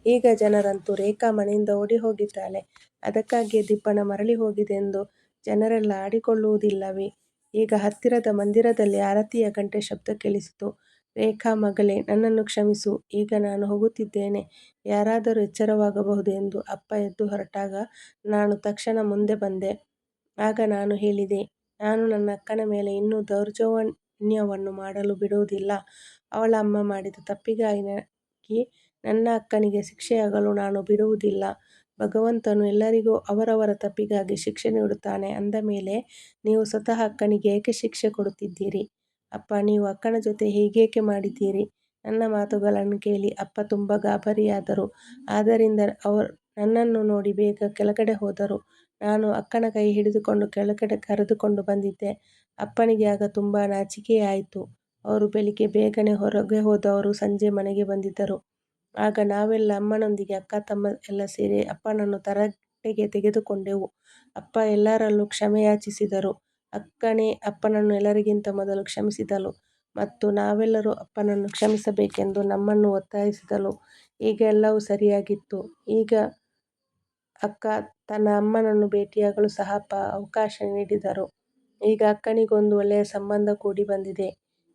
ಈಗ ಜನರಂತೂ ರೇಖಾ ಮನೆಯಿಂದ ಓಡಿ ಹೋಗಿದ್ದಾಳೆ, ಅದಕ್ಕಾಗಿಯೇ ದಿಬ್ಬಣ ಮರಳಿ ಹೋಗಿದೆ ಎಂದು ಜನರೆಲ್ಲ ಆಡಿಕೊಳ್ಳುವುದಿಲ್ಲವೇ? ಈಗ ಹತ್ತಿರದ ಮಂದಿರದಲ್ಲಿ ಆರತಿಯ ಗಂಟೆ ಶಬ್ದ ಕೇಳಿಸಿತು. ರೇಖಾ ಮಗಳೇ, ನನ್ನನ್ನು ಕ್ಷಮಿಸು. ಈಗ ನಾನು ಹೋಗುತ್ತಿದ್ದೇನೆ. ಯಾರಾದರೂ ಎಚ್ಚರವಾಗಬಹುದು ಎಂದು ಅಪ್ಪ ಎದ್ದು ಹೊರಟಾಗ ನಾನು ತಕ್ಷಣ ಮುಂದೆ ಬಂದೆ. ಆಗ ನಾನು ಹೇಳಿದೆ, ನಾನು ನನ್ನ ಅಕ್ಕನ ಮೇಲೆ ಇನ್ನೂ ದೌರ್ಜನ್ಯವನ್ನು ಮಾಡಲು ಬಿಡುವುದಿಲ್ಲ. ಅವಳ ಅಮ್ಮ ಮಾಡಿದ ತಪ್ಪಿಗಾಗಿ ನನ್ನ ಅಕ್ಕನಿಗೆ ಶಿಕ್ಷೆಯಾಗಲು ನಾನು ಬಿಡುವುದಿಲ್ಲ. ಭಗವಂತನು ಎಲ್ಲರಿಗೂ ಅವರವರ ತಪ್ಪಿಗಾಗಿ ಶಿಕ್ಷೆ ನೀಡುತ್ತಾನೆ ಅಂದ ಮೇಲೆ ನೀವು ಸ್ವತಃ ಅಕ್ಕನಿಗೆ ಏಕೆ ಶಿಕ್ಷೆ ಕೊಡುತ್ತಿದ್ದೀರಿ? ಅಪ್ಪ, ನೀವು ಅಕ್ಕನ ಜೊತೆ ಹೀಗೇಕೆ ಮಾಡಿದ್ದೀರಿ? ನನ್ನ ಮಾತುಗಳನ್ನು ಕೇಳಿ ಅಪ್ಪ ತುಂಬ ಗಾಬರಿಯಾದರು. ಆದ್ದರಿಂದ ಅವರು ನನ್ನನ್ನು ನೋಡಿ ಬೇಗ ಕೆಳಗಡೆ ಹೋದರು. ನಾನು ಅಕ್ಕನ ಕೈ ಹಿಡಿದುಕೊಂಡು ಕೆಳಗಡೆ ಕರೆದುಕೊಂಡು ಬಂದಿದ್ದೆ. ಅಪ್ಪನಿಗೆ ಆಗ ತುಂಬ ನಾಚಿಕೆಯಾಯಿತು. ಅವರು ಬೆಳಿಗ್ಗೆ ಬೇಗನೆ ಹೊರಗೆ ಹೋದವರು ಸಂಜೆ ಮನೆಗೆ ಬಂದಿದ್ದರು. ಆಗ ನಾವೆಲ್ಲ ಅಮ್ಮನೊಂದಿಗೆ ಅಕ್ಕ ತಮ್ಮ ಎಲ್ಲ ಸೇರಿ ಅಪ್ಪನನ್ನು ತರಾಟೆಗೆ ತೆಗೆದುಕೊಂಡೆವು. ಅಪ್ಪ ಎಲ್ಲರಲ್ಲೂ ಕ್ಷಮೆ ಯಾಚಿಸಿದರು. ಅಕ್ಕನೇ ಅಪ್ಪನನ್ನು ಎಲ್ಲರಿಗಿಂತ ಮೊದಲು ಕ್ಷಮಿಸಿದಳು ಮತ್ತು ನಾವೆಲ್ಲರೂ ಅಪ್ಪನನ್ನು ಕ್ಷಮಿಸಬೇಕೆಂದು ನಮ್ಮನ್ನು ಒತ್ತಾಯಿಸಿದಳು. ಈಗ ಎಲ್ಲವೂ ಸರಿಯಾಗಿತ್ತು. ಈಗ ಅಕ್ಕ ತನ್ನ ಅಮ್ಮನನ್ನು ಭೇಟಿಯಾಗಲು ಸಹ ಅಪ್ಪ ಅವಕಾಶ ನೀಡಿದರು. ಈಗ ಅಕ್ಕನಿಗೊಂದು ಒಳ್ಳೆಯ ಸಂಬಂಧ ಕೂಡಿ ಬಂದಿದೆ.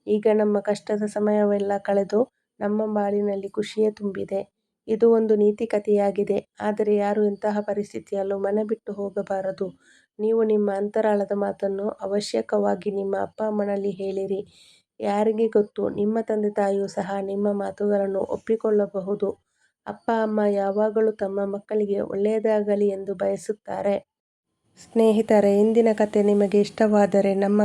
ಈಗ ನಮ್ಮ ಕಷ್ಟದ ಸಮಯವೆಲ್ಲ ಕಳೆದು ನಮ್ಮ ಬಾಳಿನಲ್ಲಿ ಖುಷಿಯೇ ತುಂಬಿದೆ. ಇದು ಒಂದು ನೀತಿ ಕಥೆಯಾಗಿದೆ. ಆದರೆ ಯಾರೂ ಇಂತಹ ಪರಿಸ್ಥಿತಿಯಲ್ಲೂ ಮನೆ ಬಿಟ್ಟು ಹೋಗಬಾರದು. ನೀವು ನಿಮ್ಮ ಅಂತರಾಳದ ಮಾತನ್ನು ಅವಶ್ಯಕವಾಗಿ ನಿಮ್ಮ ಅಪ್ಪ ಅಮ್ಮನಲ್ಲಿ ಹೇಳಿರಿ. ಯಾರಿಗೆ ಗೊತ್ತು, ನಿಮ್ಮ ತಂದೆ ತಾಯಿಯೂ ಸಹ ನಿಮ್ಮ ಮಾತುಗಳನ್ನು ಒಪ್ಪಿಕೊಳ್ಳಬಹುದು. ಅಪ್ಪ ಅಮ್ಮ ಯಾವಾಗಲೂ ತಮ್ಮ ಮಕ್ಕಳಿಗೆ ಒಳ್ಳೆಯದಾಗಲಿ ಎಂದು ಬಯಸುತ್ತಾರೆ. ಸ್ನೇಹಿತರೆ, ಇಂದಿನ ಕಥೆ ನಿಮಗೆ ಇಷ್ಟವಾದರೆ ನಮ್ಮ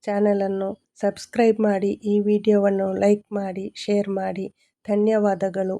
ಚಾನಲನ್ನು ಸಬ್ಸ್ಕ್ರೈಬ್ ಮಾಡಿ, ಈ ವಿಡಿಯೋವನ್ನು ಲೈಕ್ ಮಾಡಿ, ಶೇರ್ ಮಾಡಿ. ಧನ್ಯವಾದಗಳು.